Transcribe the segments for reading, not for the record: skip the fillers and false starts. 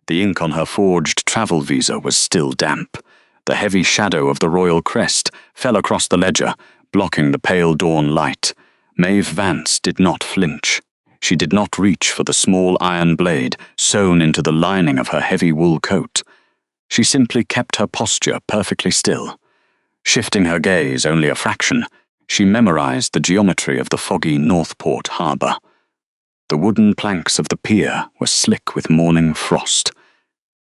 The ink on her forged travel visa was still damp. The heavy shadow of the royal crest fell across the ledger, blocking the pale dawn light. Maeve Vance did not flinch. She did not reach for the small iron blade sewn into the lining of her heavy wool coat. She simply kept her posture perfectly still. Shifting her gaze only a fraction, she memorized the geometry of the foggy Northport harbour. The wooden planks of the pier were slick with morning frost.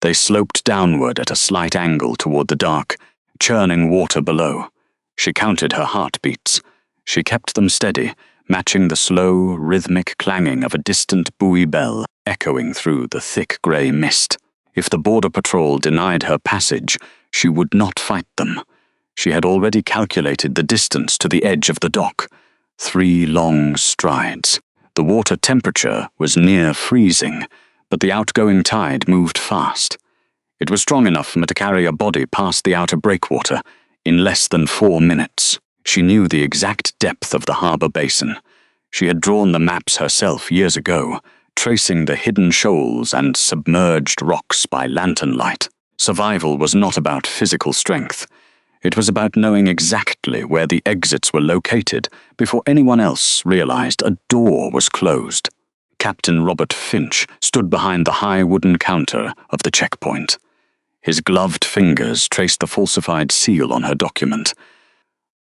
They sloped downward at a slight angle toward the dark, churning water below. She counted her heartbeats. She kept them steady, matching the slow, rhythmic clanging of a distant buoy bell echoing through the thick grey mist. If the border patrol denied her passage, she would not fight them. She had already calculated the distance to the edge of the dock. 3 long strides. The water temperature was near freezing, but the outgoing tide moved fast. It was strong enough for her to carry a body past the outer breakwater in less than 4 minutes. She knew the exact depth of the harbour basin. She had drawn the maps herself years ago, tracing the hidden shoals and submerged rocks by lantern light. Survival was not about physical strength. It was about knowing exactly where the exits were located before anyone else realized a door was closed. Captain Robert Finch stood behind the high wooden counter of the checkpoint. His gloved fingers traced the falsified seal on her document.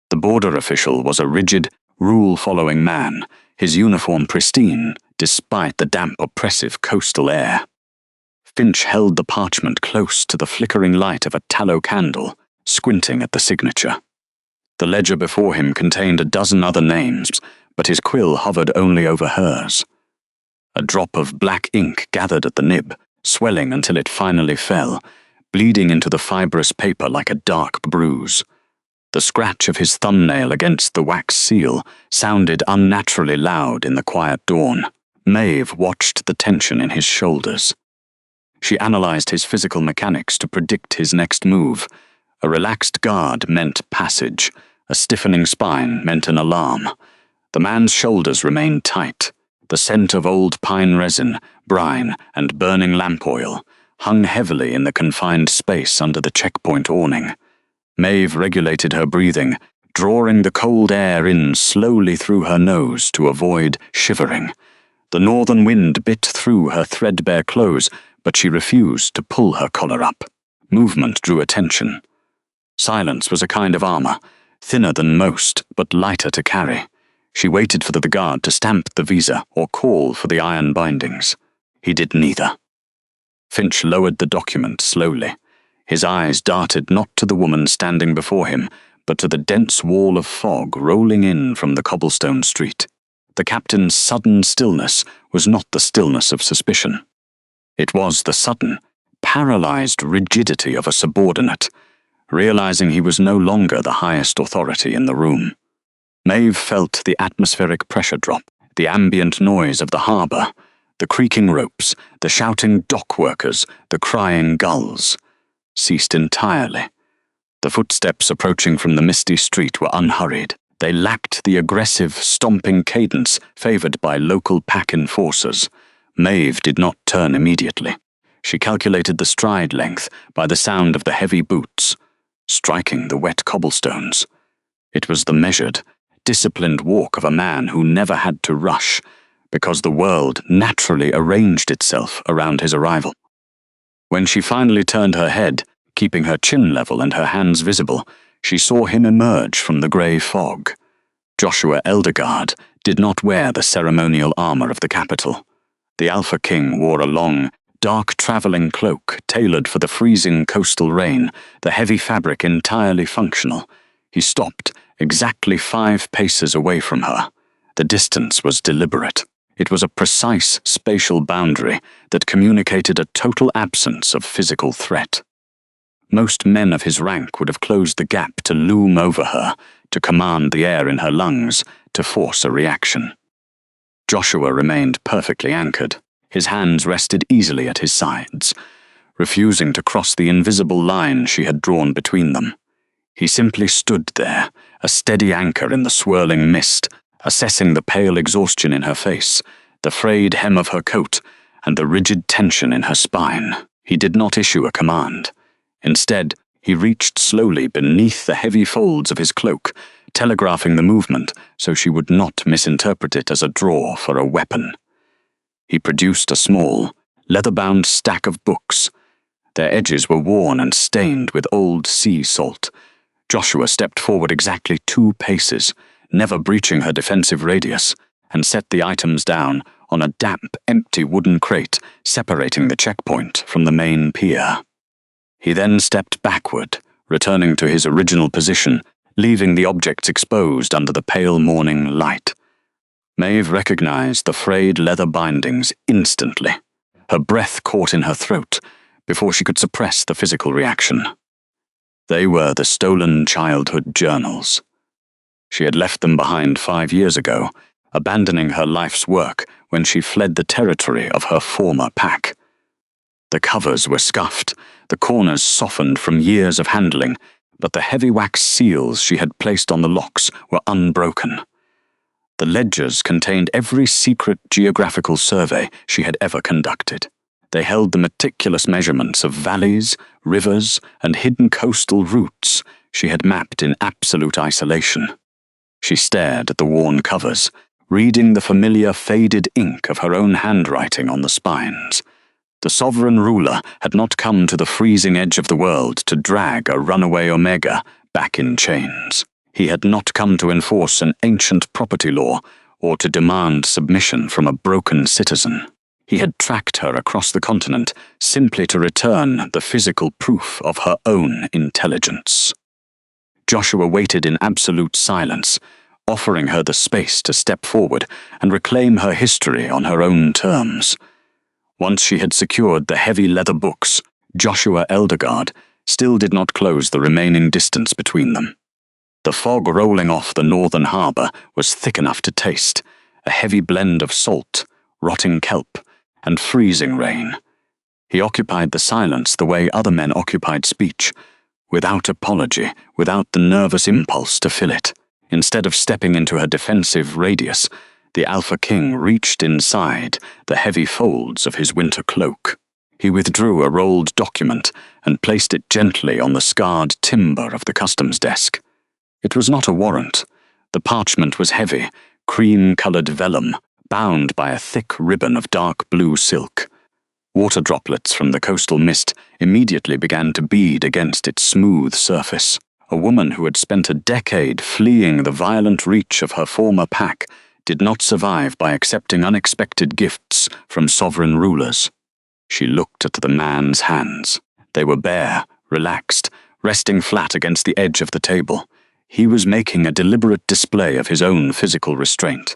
The border official was a rigid, rule-following man, his uniform pristine, despite the damp, oppressive coastal air. Finch held the parchment close to the flickering light of a tallow candle, squinting at the signature. The ledger before him contained a dozen other names, but his quill hovered only over hers. A drop of black ink gathered at the nib, swelling until it finally fell, bleeding into the fibrous paper like a dark bruise. The scratch of his thumbnail against the wax seal sounded unnaturally loud in the quiet dawn. Maeve watched the tension in his shoulders. She analyzed his physical mechanics to predict his next move. A relaxed guard meant passage. A stiffening spine meant an alarm. The man's shoulders remained tight. The scent of old pine resin, brine, and burning lamp oil hung heavily in the confined space under the checkpoint awning. Maeve regulated her breathing, drawing the cold air in slowly through her nose to avoid shivering. The northern wind bit through her threadbare clothes, but she refused to pull her collar up. Movement drew attention. Silence was a kind of armor, thinner than most, but lighter to carry. She waited for the guard to stamp the visa or call for the iron bindings. He did neither. Finch lowered the document slowly. His eyes darted not to the woman standing before him, but to the dense wall of fog rolling in from the cobblestone street. The captain's sudden stillness was not the stillness of suspicion. It was the sudden, paralyzed rigidity of a subordinate, realizing he was no longer the highest authority in the room. Maeve felt the atmospheric pressure drop, the ambient noise of the harbour, the creaking ropes, the shouting dock workers, the crying gulls, ceased entirely. The footsteps approaching from the misty street were unhurried. They lacked the aggressive, stomping cadence favoured by local pack enforcers. Maeve did not turn immediately. She calculated the stride length by the sound of the heavy boots, striking the wet cobblestones. It was the measured, disciplined walk of a man who never had to rush, because the world naturally arranged itself around his arrival. When she finally turned her head, keeping her chin level and her hands visible, she saw him emerge from the grey fog. Joshua Eldergard did not wear the ceremonial armour of the capital. The Alpha King wore a long, dark travelling cloak tailored for the freezing coastal rain, the heavy fabric entirely functional. He stopped exactly 5 paces away from her. The distance was deliberate. It was a precise spatial boundary that communicated a total absence of physical threat. Most men of his rank would have closed the gap to loom over her, to command the air in her lungs, to force a reaction. Joshua remained perfectly anchored. His hands rested easily at his sides, refusing to cross the invisible line she had drawn between them. He simply stood there, a steady anchor in the swirling mist, assessing the pale exhaustion in her face, the frayed hem of her coat, and the rigid tension in her spine. He did not issue a command. Instead, he reached slowly beneath the heavy folds of his cloak, telegraphing the movement so she would not misinterpret it as a drawer for a weapon. He produced a small, leather-bound stack of books. Their edges were worn and stained with old sea salt. Joshua stepped forward exactly 2 paces, never breaching her defensive radius, and set the items down on a damp, empty wooden crate separating the checkpoint from the main pier. He then stepped backward, returning to his original position, leaving the objects exposed under the pale morning light. Maeve recognized the frayed leather bindings instantly. Her breath caught in her throat before she could suppress the physical reaction. They were the stolen childhood journals. She had left them behind 5 years ago, abandoning her life's work when she fled the territory of her former pack. The covers were scuffed, the corners softened from years of handling, but the heavy wax seals she had placed on the locks were unbroken. The ledgers contained every secret geographical survey she had ever conducted. They held the meticulous measurements of valleys, rivers, and hidden coastal routes she had mapped in absolute isolation. She stared at the worn covers, reading the familiar faded ink of her own handwriting on the spines. The sovereign ruler had not come to the freezing edge of the world to drag a runaway Omega back in chains. He had not come to enforce an ancient property law or to demand submission from a broken citizen. He had tracked her across the continent simply to return the physical proof of her own intelligence. Joshua waited in absolute silence, offering her the space to step forward and reclaim her history on her own terms. Once she had secured the heavy leather books, Joshua Eldergard still did not close the remaining distance between them. The fog rolling off the northern harbour was thick enough to taste, a heavy blend of salt, rotting kelp, and freezing rain. He occupied the silence the way other men occupied speech, without apology, without the nervous impulse to fill it. Instead of stepping into her defensive radius, the Alpha King reached inside the heavy folds of his winter cloak. He withdrew a rolled document and placed it gently on the scarred timber of the customs desk. It was not a warrant. The parchment was heavy, cream-colored vellum, bound by a thick ribbon of dark blue silk. Water droplets from the coastal mist immediately began to bead against its smooth surface. A woman who had spent a decade fleeing the violent reach of her former pack did not survive by accepting unexpected gifts from sovereign rulers. She looked at the man's hands. They were bare, relaxed, resting flat against the edge of the table. He was making a deliberate display of his own physical restraint.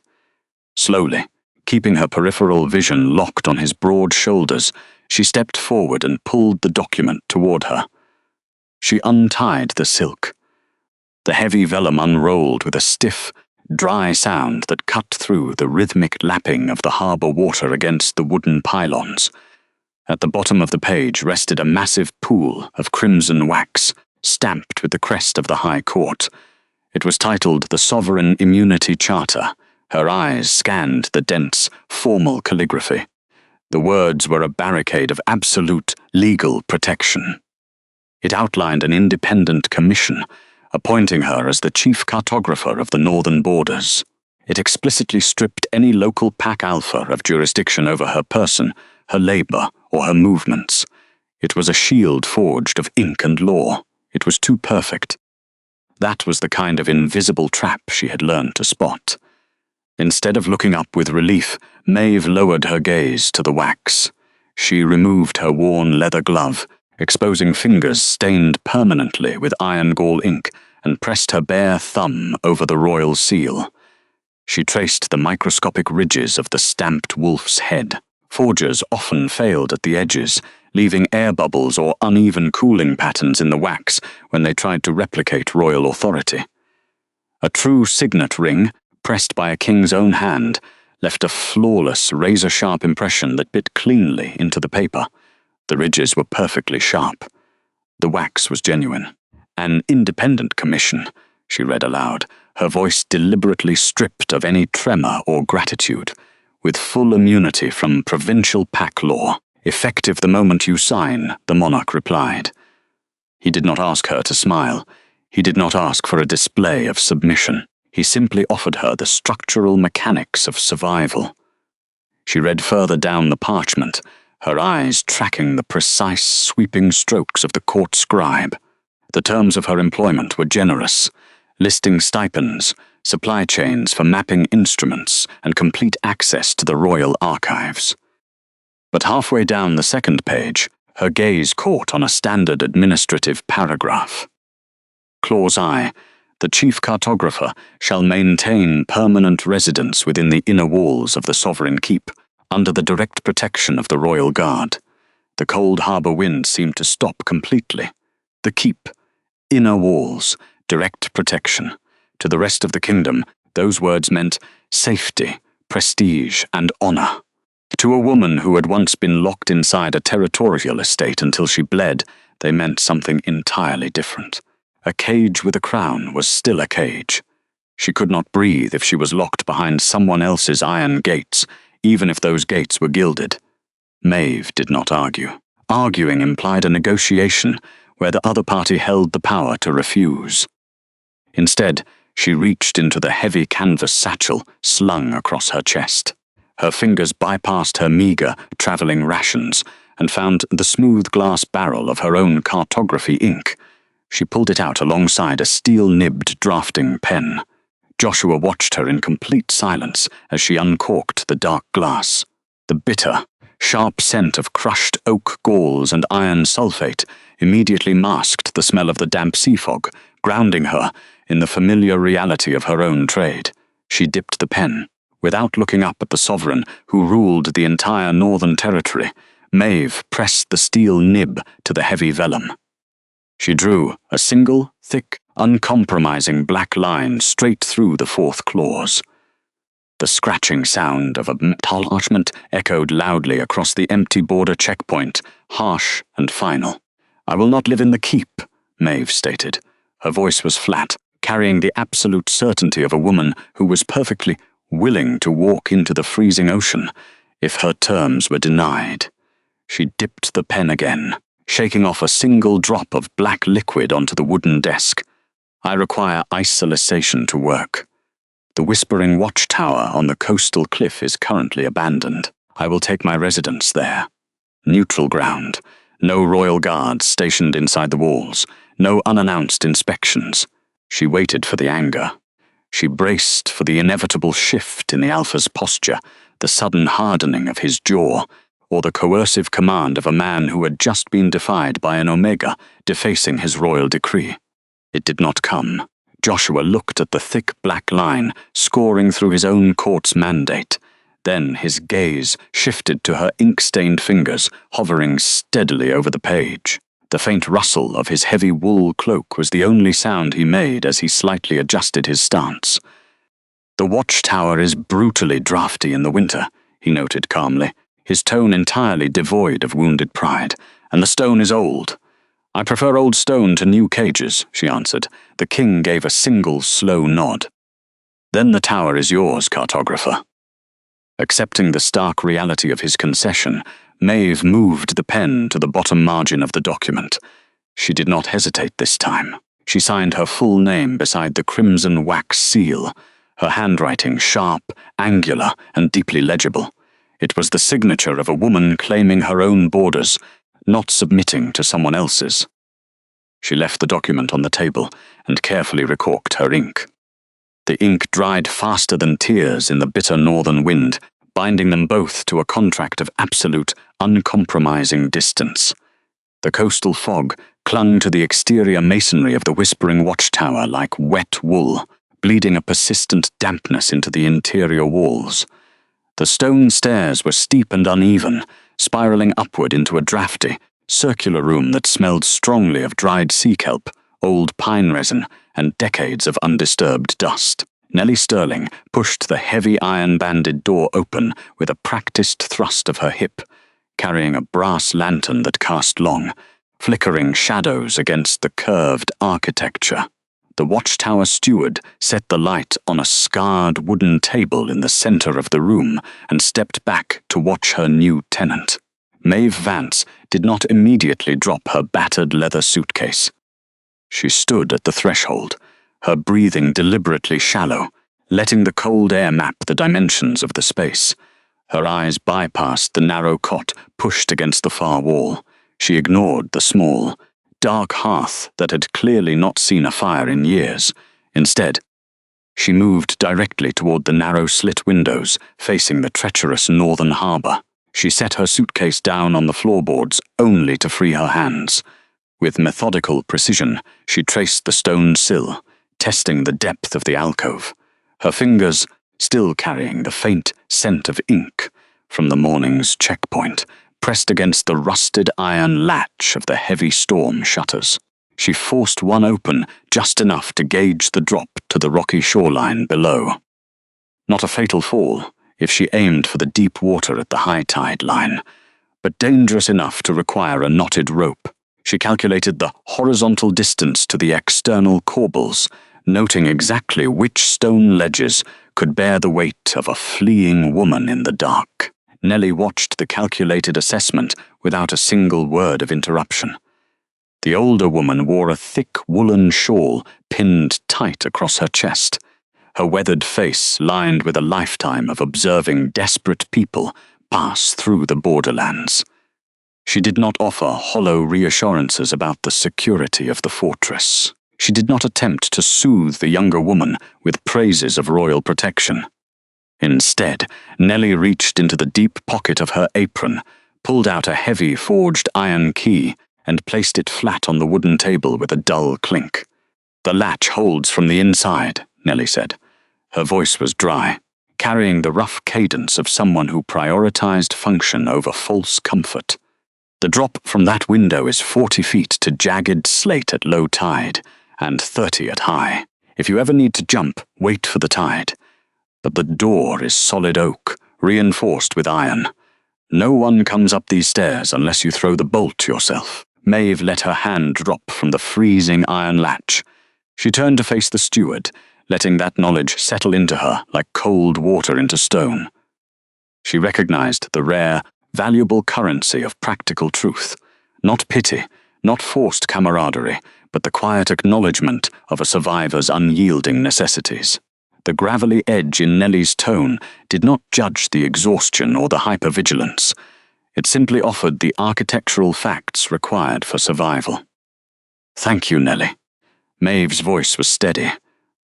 Slowly, keeping her peripheral vision locked on his broad shoulders, she stepped forward and pulled the document toward her. She untied the silk. The heavy vellum unrolled with a stiff, dry sound that cut through the rhythmic lapping of the harbour water against the wooden pylons. At the bottom of the page rested a massive pool of crimson wax, stamped with the crest of the High Court. It was titled the Sovereign Immunity Charter. Her eyes scanned the dense, formal calligraphy. The words were a barricade of absolute legal protection. It outlined an independent commission, appointing her as the chief cartographer of the northern borders. It explicitly stripped any local pack alpha of jurisdiction over her person, her labor, or her movements. It was a shield forged of ink and law. It was too perfect. That was the kind of invisible trap she had learned to spot. Instead of looking up with relief, Maeve lowered her gaze to the wax. She removed her worn leather glove, exposing fingers stained permanently with iron gall ink, and pressed her bare thumb over the royal seal. She traced the microscopic ridges of the stamped wolf's head. Forgers often failed at the edges, leaving air bubbles or uneven cooling patterns in the wax when they tried to replicate royal authority. A true signet ring, pressed by a king's own hand, left a flawless, razor-sharp impression that bit cleanly into the paper. The ridges were perfectly sharp. The wax was genuine. An independent commission, she read aloud, her voice deliberately stripped of any tremor or gratitude. With full immunity from provincial pack law, "Effective the moment you sign," the monarch replied. He did not ask her to smile. He did not ask for a display of submission. He simply offered her the structural mechanics of survival. She read further down the parchment, her eyes tracking the precise, sweeping strokes of the court scribe. The terms of her employment were generous, listing stipends, supply chains for mapping instruments, and complete access to the royal archives. But halfway down the second page, her gaze caught on a standard administrative paragraph. Clause I. The chief cartographer shall maintain permanent residence within the inner walls of the sovereign keep, under the direct protection of the royal guard. The cold harbour wind seemed to stop completely. The keep, inner walls, direct protection. To the rest of the kingdom, those words meant safety, prestige, and honour. To a woman who had once been locked inside a territorial estate until she bled, they meant something entirely different. A cage with a crown was still a cage. She could not breathe if she was locked behind someone else's iron gates, even if those gates were gilded. Maeve did not argue. Arguing implied a negotiation where the other party held the power to refuse. Instead, she reached into the heavy canvas satchel slung across her chest. Her fingers bypassed her meagre, travelling rations and found the smooth glass barrel of her own cartography ink. She pulled it out alongside a steel-nibbed drafting pen. Joshua watched her in complete silence as she uncorked the dark glass. The bitter, sharp scent of crushed oak galls and iron sulfate immediately masked the smell of the damp sea fog, grounding her in the familiar reality of her own trade. She dipped the pen. Without looking up at the sovereign who ruled the entire Northern Territory, Maeve pressed the steel nib to the heavy vellum. She drew a single, thick, uncompromising black line straight through the fourth clause. The scratching sound of a metal parchment echoed loudly across the empty border checkpoint, harsh and final. "I will not live in the keep," Maeve stated. Her voice was flat, carrying the absolute certainty of a woman who was perfectly willing to walk into the freezing ocean if her terms were denied. She dipped the pen again, shaking off a single drop of black liquid onto the wooden desk. "I require isolation to work. The Whispering Watchtower on the coastal cliff is currently abandoned. I will take my residence there. Neutral ground. No royal guards stationed inside the walls. No unannounced inspections." She waited for the anger. She braced for the inevitable shift in the Alpha's posture, the sudden hardening of his jaw, or the coercive command of a man who had just been defied by an Omega, defacing his royal decree. It did not come. Joshua looked at the thick black line, scoring through his own court's mandate. Then his gaze shifted to her ink-stained fingers, hovering steadily over the page. The faint rustle of his heavy wool cloak was the only sound he made as he slightly adjusted his stance. "The watchtower is brutally drafty in the winter," he noted calmly, his tone entirely devoid of wounded pride, "and the stone is old." "I prefer old stone to new cages," she answered. The king gave a single slow nod. "Then the tower is yours, cartographer." Accepting the stark reality of his concession, Maeve moved the pen to the bottom margin of the document. She did not hesitate this time. She signed her full name beside the crimson wax seal, her handwriting sharp, angular, and deeply legible. It was the signature of a woman claiming her own borders, not submitting to someone else's. She left the document on the table and carefully recorked her ink. The ink dried faster than tears in the bitter northern wind, binding them both to a contract of absolute, uncompromising distance. The coastal fog clung to the exterior masonry of the Whispering Watchtower like wet wool, bleeding a persistent dampness into the interior walls. The stone stairs were steep and uneven, spiraling upward into a drafty, circular room that smelled strongly of dried sea kelp, old pine resin, and decades of undisturbed dust. Nellie Sterling pushed the heavy iron-banded door open with a practiced thrust of her hip, carrying a brass lantern that cast long, flickering shadows against the curved architecture. The watchtower steward set the light on a scarred wooden table in the center of the room and stepped back to watch her new tenant. Maeve Vance did not immediately drop her battered leather suitcase. She stood at the threshold, her breathing deliberately shallow, letting the cold air map the dimensions of the space. Her eyes bypassed the narrow cot pushed against the far wall. She ignored the small, dark hearth that had clearly not seen a fire in years. Instead, she moved directly toward the narrow slit windows facing the treacherous northern harbor. She set her suitcase down on the floorboards only to free her hands. With methodical precision, she traced the stone sill, testing the depth of the alcove. Her fingers still carrying the faint scent of ink from the morning's checkpoint, pressed against the rusted iron latch of the heavy storm shutters. She forced one open just enough to gauge the drop to the rocky shoreline below. Not a fatal fall if she aimed for the deep water at the high tide line, but dangerous enough to require a knotted rope. She calculated the horizontal distance to the external corbels, noting exactly which stone ledges could bear the weight of a fleeing woman in the dark. Nellie watched the calculated assessment without a single word of interruption. The older woman wore a thick woolen shawl pinned tight across her chest, her weathered face lined with a lifetime of observing desperate people pass through the borderlands. She did not offer hollow reassurances about the security of the fortress. She did not attempt to soothe the younger woman with praises of royal protection. Instead, Nellie reached into the deep pocket of her apron, pulled out a heavy forged iron key, and placed it flat on the wooden table with a dull clink. "The latch holds from the inside," Nellie said. Her voice was dry, carrying the rough cadence of someone who prioritized function over false comfort. "The drop from that window is 40 feet to jagged slate at low tide, and 30 at high. If you ever need to jump, wait for the tide. But the door is solid oak, reinforced with iron. No one comes up these stairs unless you throw the bolt yourself." Maeve let her hand drop from the freezing iron latch. She turned to face the steward, letting that knowledge settle into her like cold water into stone. She recognized the rare, valuable currency of practical truth. Not pity, not forced camaraderie, but the quiet acknowledgement of a survivor's unyielding necessities. The gravelly edge in Nellie's tone did not judge the exhaustion or the hypervigilance. It simply offered the architectural facts required for survival. "Thank you, Nellie." Maeve's voice was steady,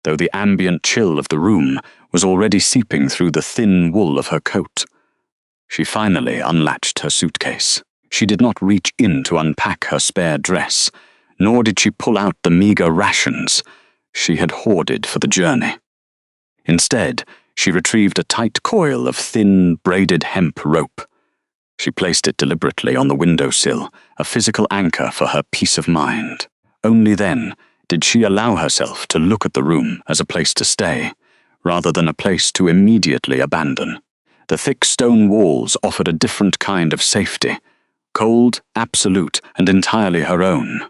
though the ambient chill of the room was already seeping through the thin wool of her coat. She finally unlatched her suitcase. She did not reach in to unpack her spare dress, nor did she pull out the meager rations she had hoarded for the journey. Instead, she retrieved a tight coil of thin, braided hemp rope. She placed it deliberately on the windowsill, a physical anchor for her peace of mind. Only then did she allow herself to look at the room as a place to stay, rather than a place to immediately abandon. The thick stone walls offered a different kind of safety, cold, absolute, and entirely her own.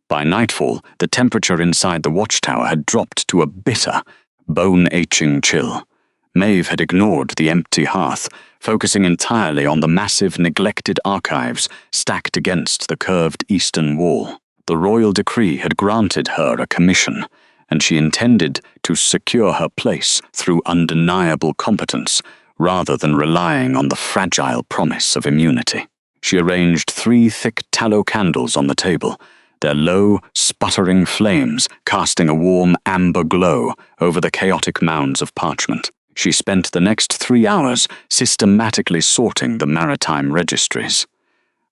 By nightfall, the temperature inside the watchtower had dropped to a bitter, bone-aching chill. Maeve had ignored the empty hearth, focusing entirely on the massive, neglected archives stacked against the curved eastern wall. The royal decree had granted her a commission, and she intended to secure her place through undeniable competence, rather than relying on the fragile promise of immunity. She arranged 3 thick tallow candles on the table, their low, sputtering flames casting a warm amber glow over the chaotic mounds of parchment. She spent the next 3 hours systematically sorting the maritime registries.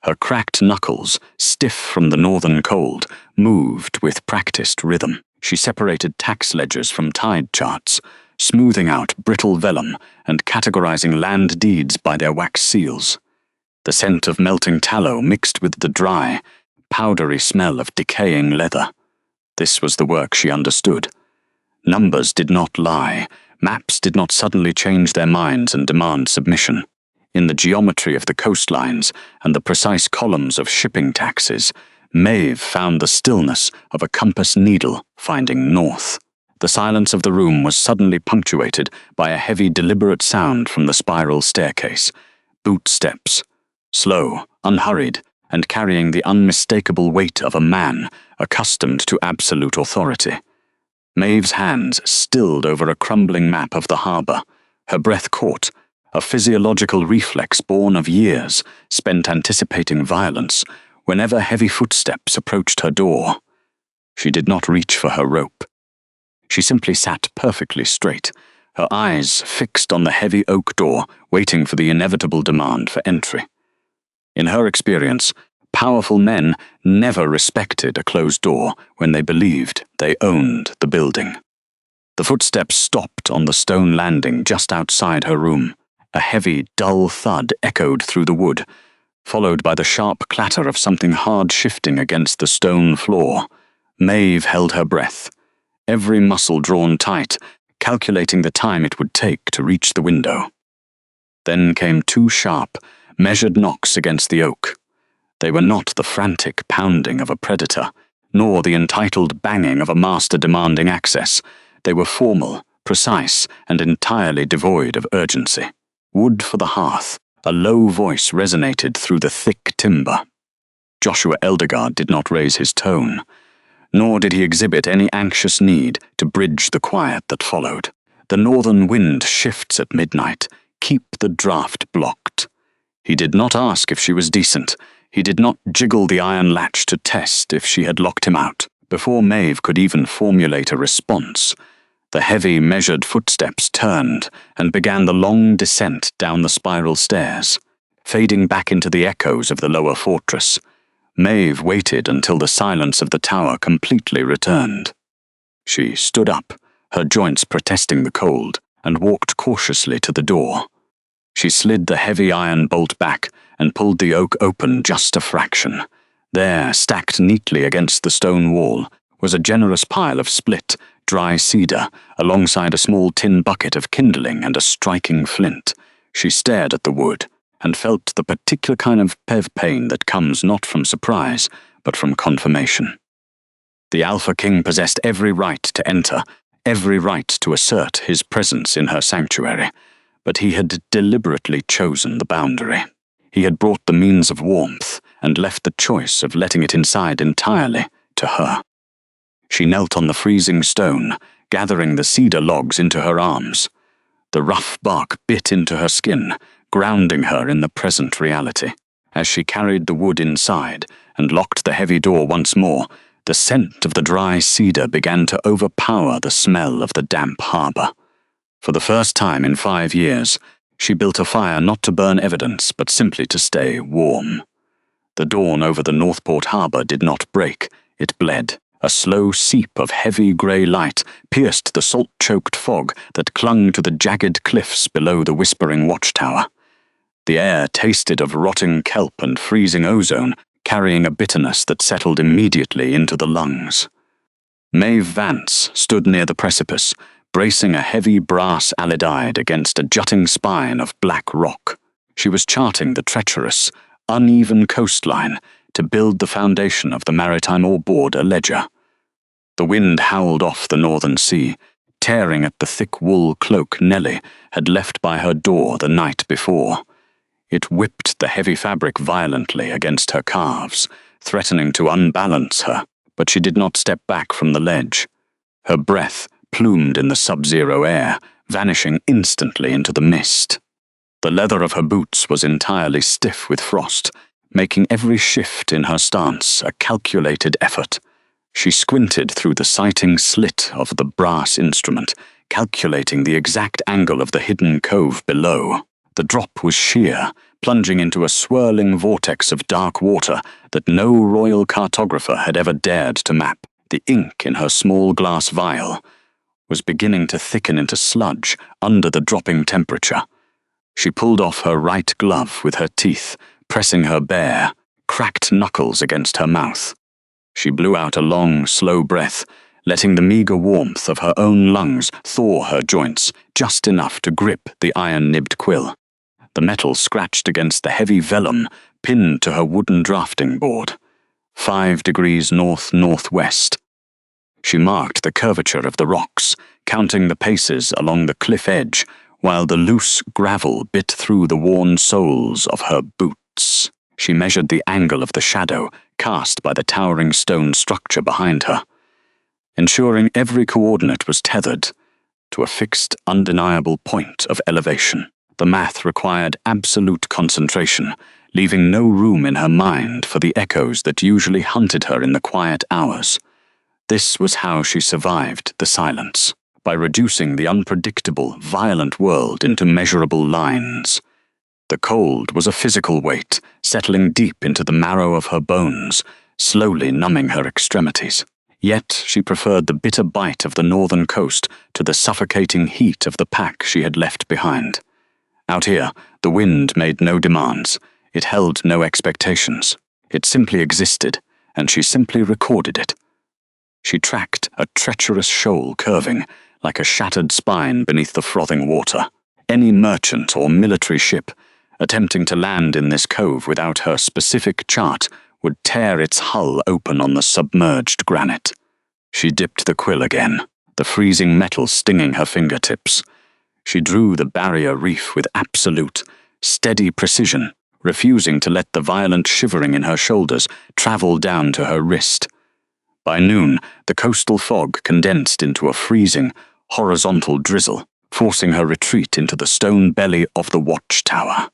Her cracked knuckles, stiff from the northern cold, moved with practiced rhythm. She separated tax ledgers from tide charts, smoothing out brittle vellum and categorizing land deeds by their wax seals. The scent of melting tallow mixed with the dry, powdery smell of decaying leather. This was the work she understood. Numbers did not lie. Maps did not suddenly change their minds and demand submission. In the geometry of the coastlines and the precise columns of shipping taxes, Maeve found the stillness of a compass needle finding north. The silence of the room was suddenly punctuated by a heavy, deliberate sound from the spiral staircase. Boot steps, slow, unhurried, and carrying the unmistakable weight of a man accustomed to absolute authority. Maeve's hands stilled over a crumbling map of the harbour, her breath caught, a physiological reflex born of years spent anticipating violence whenever heavy footsteps approached her door. She did not reach for her rope. She simply sat perfectly straight, her eyes fixed on the heavy oak door, waiting for the inevitable demand for entry. In her experience, powerful men never respected a closed door when they believed they owned the building. The footsteps stopped on the stone landing just outside her room. A heavy, dull thud echoed through the wood, followed by the sharp clatter of something hard shifting against the stone floor. Maeve held her breath, every muscle drawn tight, calculating the time it would take to reach the window. Then came two sharp, measured knocks against the oak. They were not the frantic pounding of a predator, nor the entitled banging of a master demanding access. They were formal, precise, and entirely devoid of urgency. Wood for the hearth, a low voice resonated through the thick timber. Joshua Eldegaard did not raise his tone, nor did he exhibit any anxious need to bridge the quiet that followed. The northern wind shifts at midnight. Keep the draft blocked. He did not ask if she was decent. He did not jiggle the iron latch to test if she had locked him out. Before Maeve could even formulate a response, the heavy, measured footsteps turned and began the long descent down the spiral stairs, fading back into the echoes of the lower fortress. Maeve waited until the silence of the tower completely returned. She stood up, her joints protesting the cold, and walked cautiously to the door. She slid the heavy iron bolt back and pulled the oak open just a fraction. There, stacked neatly against the stone wall, was a generous pile of split, dry cedar, alongside a small tin bucket of kindling and a striking flint. She stared at the wood, and felt the particular kind of pain that comes not from surprise, but from confirmation. The Alpha King possessed every right to enter, every right to assert his presence in her sanctuary, but he had deliberately chosen the boundary. He had brought the means of warmth, and left the choice of letting it inside entirely to her. She knelt on the freezing stone, gathering the cedar logs into her arms. The rough bark bit into her skin, grounding her in the present reality. As she carried the wood inside and locked the heavy door once more, the scent of the dry cedar began to overpower the smell of the damp harbour. For the first time in 5 years, she built a fire not to burn evidence, but simply to stay warm. The dawn over the Northport harbour did not break, it bled. A slow seep of heavy grey light pierced the salt-choked fog that clung to the jagged cliffs below the whispering watchtower. The air tasted of rotting kelp and freezing ozone, carrying a bitterness that settled immediately into the lungs. Maeve Vance stood near the precipice, bracing a heavy brass alidide against a jutting spine of black rock. She was charting the treacherous, uneven coastline to build the foundation of the maritime or border ledger. The wind howled off the northern sea, tearing at the thick wool cloak Nellie had left by her door the night before. It whipped the heavy fabric violently against her calves, threatening to unbalance her, but she did not step back from the ledge. Her breath plumed in the sub-zero air, vanishing instantly into the mist. The leather of her boots was entirely stiff with frost, making every shift in her stance a calculated effort. She squinted through the sighting slit of the brass instrument, calculating the exact angle of the hidden cove below. The drop was sheer, plunging into a swirling vortex of dark water that no royal cartographer had ever dared to map. The ink in her small glass vial was beginning to thicken into sludge under the dropping temperature. She pulled off her right glove with her teeth, pressing her bare, cracked knuckles against her mouth. She blew out a long, slow breath, letting the meager warmth of her own lungs thaw her joints just enough to grip the iron-nibbed quill. The metal scratched against the heavy vellum pinned to her wooden drafting board. 5 degrees north-northwest. She marked the curvature of the rocks, counting the paces along the cliff edge, while the loose gravel bit through the worn soles of her boots. coordinates. She measured the angle of the shadow cast by the towering stone structure behind her, ensuring every coordinate was tethered to a fixed, undeniable point of elevation. The math required absolute concentration, leaving no room in her mind for the echoes that usually hunted her in the quiet hours. This was how she survived the silence, by reducing the unpredictable, violent world into measurable lines. The cold was a physical weight, settling deep into the marrow of her bones, slowly numbing her extremities. Yet she preferred the bitter bite of the northern coast to the suffocating heat of the pack she had left behind. Out here, the wind made no demands. It held no expectations. It simply existed, and she simply recorded it. She tracked a treacherous shoal curving, like a shattered spine beneath the frothing water. Any merchant or military ship attempting to land in this cove without her specific chart would tear its hull open on the submerged granite. She dipped the quill again, the freezing metal stinging her fingertips. She drew the barrier reef with absolute, steady precision, refusing to let the violent shivering in her shoulders travel down to her wrist. By noon, the coastal fog condensed into a freezing, horizontal drizzle, forcing her retreat into the stone belly of the watchtower.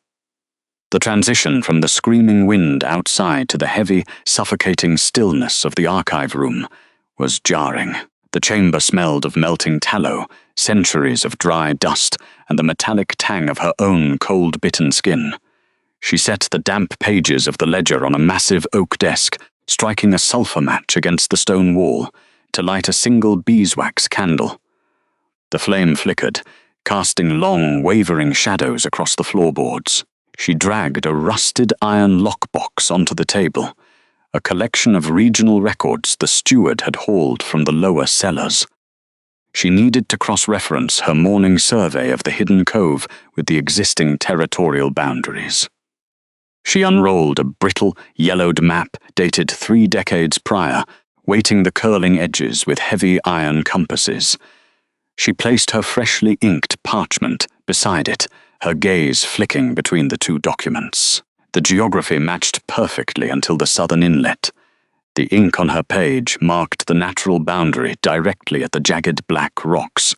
The transition from the screaming wind outside to the heavy, suffocating stillness of the archive room was jarring. The chamber smelled of melting tallow, centuries of dry dust, and the metallic tang of her own cold-bitten skin. She set the damp pages of the ledger on a massive oak desk, striking a sulphur match against the stone wall to light a single beeswax candle. The flame flickered, casting long, wavering shadows across the floorboards. She dragged a rusted iron lockbox onto the table, a collection of regional records the steward had hauled from the lower cellars. She needed to cross-reference her morning survey of the hidden cove with the existing territorial boundaries. She unrolled a brittle, yellowed map dated 3 decades prior, weighting the curling edges with heavy iron compasses. She placed her freshly inked parchment beside it, her gaze flicking between the 2 documents. The geography matched perfectly until the southern inlet. The ink on her page marked the natural boundary directly at the jagged black rocks.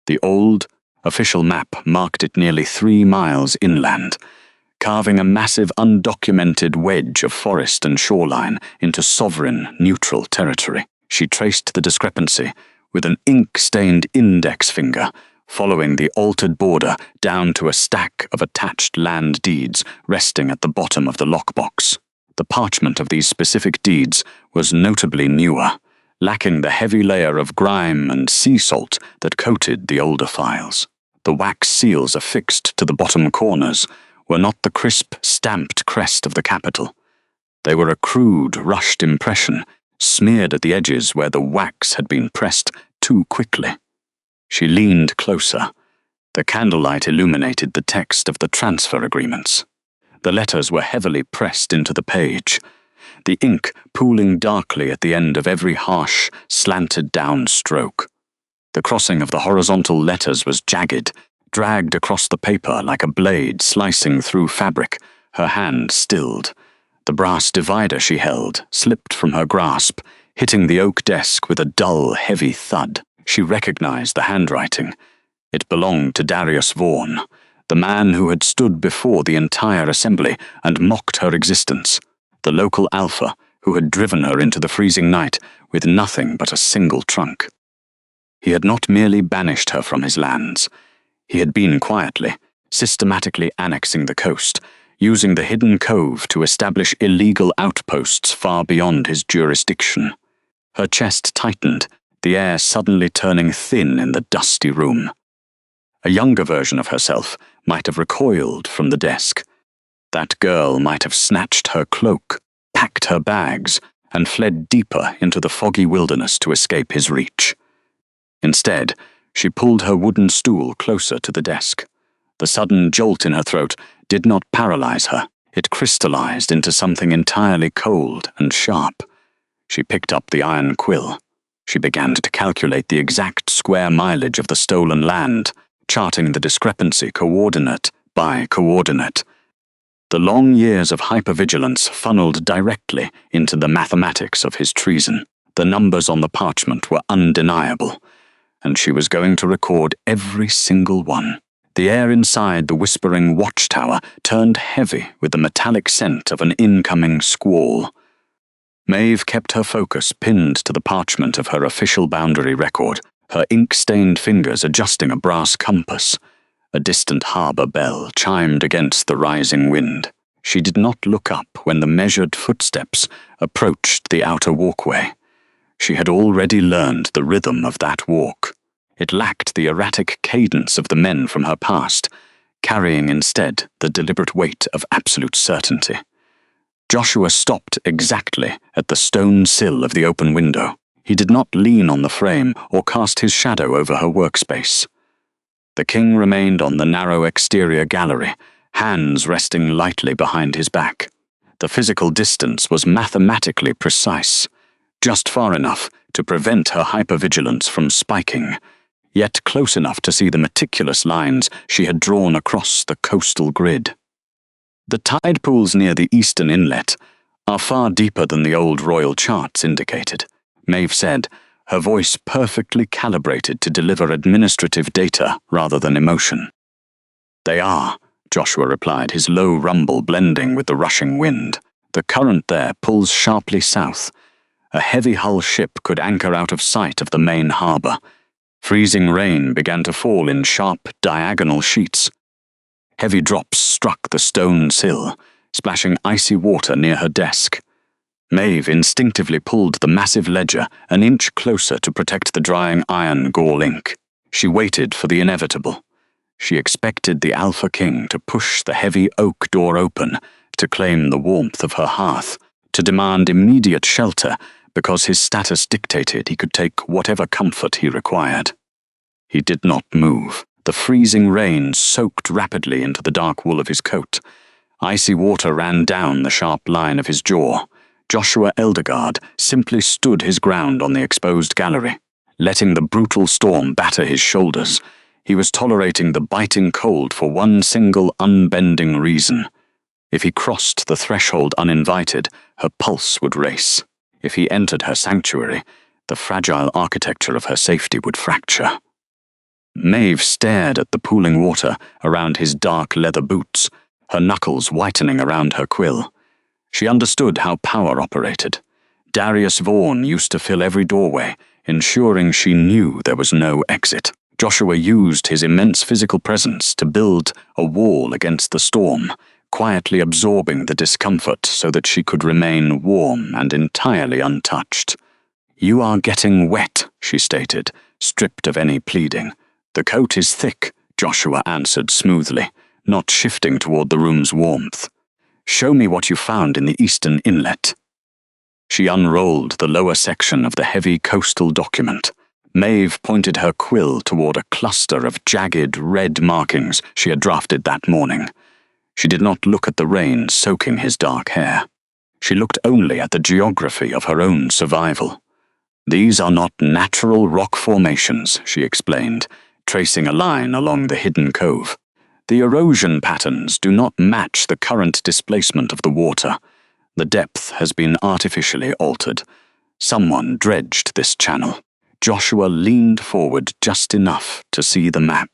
The old, official map marked it nearly 3 miles inland, carving a massive undocumented wedge of forest and shoreline into sovereign, neutral territory. She traced the discrepancy with an ink-stained index finger, following the altered border down to a stack of attached land deeds resting at the bottom of the lockbox. The parchment of these specific deeds was notably newer, lacking the heavy layer of grime and sea salt that coated the older files. The wax seals affixed to the bottom corners were not the crisp, stamped crest of the capital. They were a crude, rushed impression, smeared at the edges where the wax had been pressed too quickly. She leaned closer. The candlelight illuminated the text of the transfer agreements. The letters were heavily pressed into the page, the ink pooling darkly at the end of every harsh, slanted-down stroke. The crossing of the horizontal letters was jagged, dragged across the paper like a blade slicing through fabric, her hand stilled. The brass divider she held slipped from her grasp, hitting the oak desk with a dull, heavy thud. She recognized the handwriting. It belonged to Darius Vaughan, the man who had stood before the entire assembly and mocked her existence, the local alpha who had driven her into the freezing night with nothing but a single trunk. He had not merely banished her from his lands. He had been quietly, systematically annexing the coast, using the hidden cove to establish illegal outposts far beyond his jurisdiction. Her chest tightened, the air suddenly turning thin in the dusty room. A younger version of herself might have recoiled from the desk. That girl might have snatched her cloak, packed her bags, and fled deeper into the foggy wilderness to escape his reach. Instead, she pulled her wooden stool closer to the desk. The sudden jolt in her throat did not paralyze her. It crystallized into something entirely cold and sharp. She picked up the iron quill. She began to calculate the exact square mileage of the stolen land, charting the discrepancy coordinate by coordinate. The long years of hypervigilance funneled directly into the mathematics of his treason. The numbers on the parchment were undeniable, and she was going to record every single one. The air inside the whispering watchtower turned heavy with the metallic scent of an incoming squall. Maeve kept her focus pinned to the parchment of her official boundary record, her ink-stained fingers adjusting a brass compass. A distant harbour bell chimed against the rising wind. She did not look up when the measured footsteps approached the outer walkway. She had already learned the rhythm of that walk. It lacked the erratic cadence of the men from her past, carrying instead the deliberate weight of absolute certainty. Joshua stopped exactly at the stone sill of the open window. He did not lean on the frame or cast his shadow over her workspace. The king remained on the narrow exterior gallery, hands resting lightly behind his back. The physical distance was mathematically precise, just far enough to prevent her hypervigilance from spiking, yet close enough to see the meticulous lines she had drawn across the coastal grid. The tide pools near the eastern inlet are far deeper than the old royal charts indicated, Maeve said, her voice perfectly calibrated to deliver administrative data rather than emotion. They are, Joshua replied, his low rumble blending with the rushing wind. The current there pulls sharply south. A heavy-hull ship could anchor out of sight of the main harbour. Freezing rain began to fall in sharp, diagonal sheets. Heavy drops struck the stone sill, splashing icy water near her desk. Maeve instinctively pulled the massive ledger an inch closer to protect the drying iron gall ink. She waited for the inevitable. She expected the Alpha King to push the heavy oak door open, to claim the warmth of her hearth, to demand immediate shelter because his status dictated he could take whatever comfort he required. He did not move. The freezing rain soaked rapidly into the dark wool of his coat. Icy water ran down the sharp line of his jaw. Joshua Eldergard simply stood his ground on the exposed gallery, letting the brutal storm batter his shoulders. He was tolerating the biting cold for one single unbending reason. If he crossed the threshold uninvited, her pulse would race. If he entered her sanctuary, the fragile architecture of her safety would fracture. Maeve stared at the pooling water around his dark leather boots, her knuckles whitening around her quill. She understood how power operated. Darius Vaughan used to fill every doorway, ensuring she knew there was no exit. Joshua used his immense physical presence to build a wall against the storm, quietly absorbing the discomfort so that she could remain warm and entirely untouched. "You are getting wet," she stated, stripped of any pleading. "The coat is thick," Joshua answered smoothly, not shifting toward the room's warmth. "Show me what you found in the eastern inlet." She unrolled the lower section of the heavy coastal document. Maeve pointed her quill toward a cluster of jagged red markings she had drafted that morning. She did not look at the rain soaking his dark hair. She looked only at the geography of her own survival. "These are not natural rock formations," she explained, tracing a line along the hidden cove. "The erosion patterns do not match the current displacement of the water. The depth has been artificially altered. Someone dredged this channel." Joshua leaned forward just enough to see the map,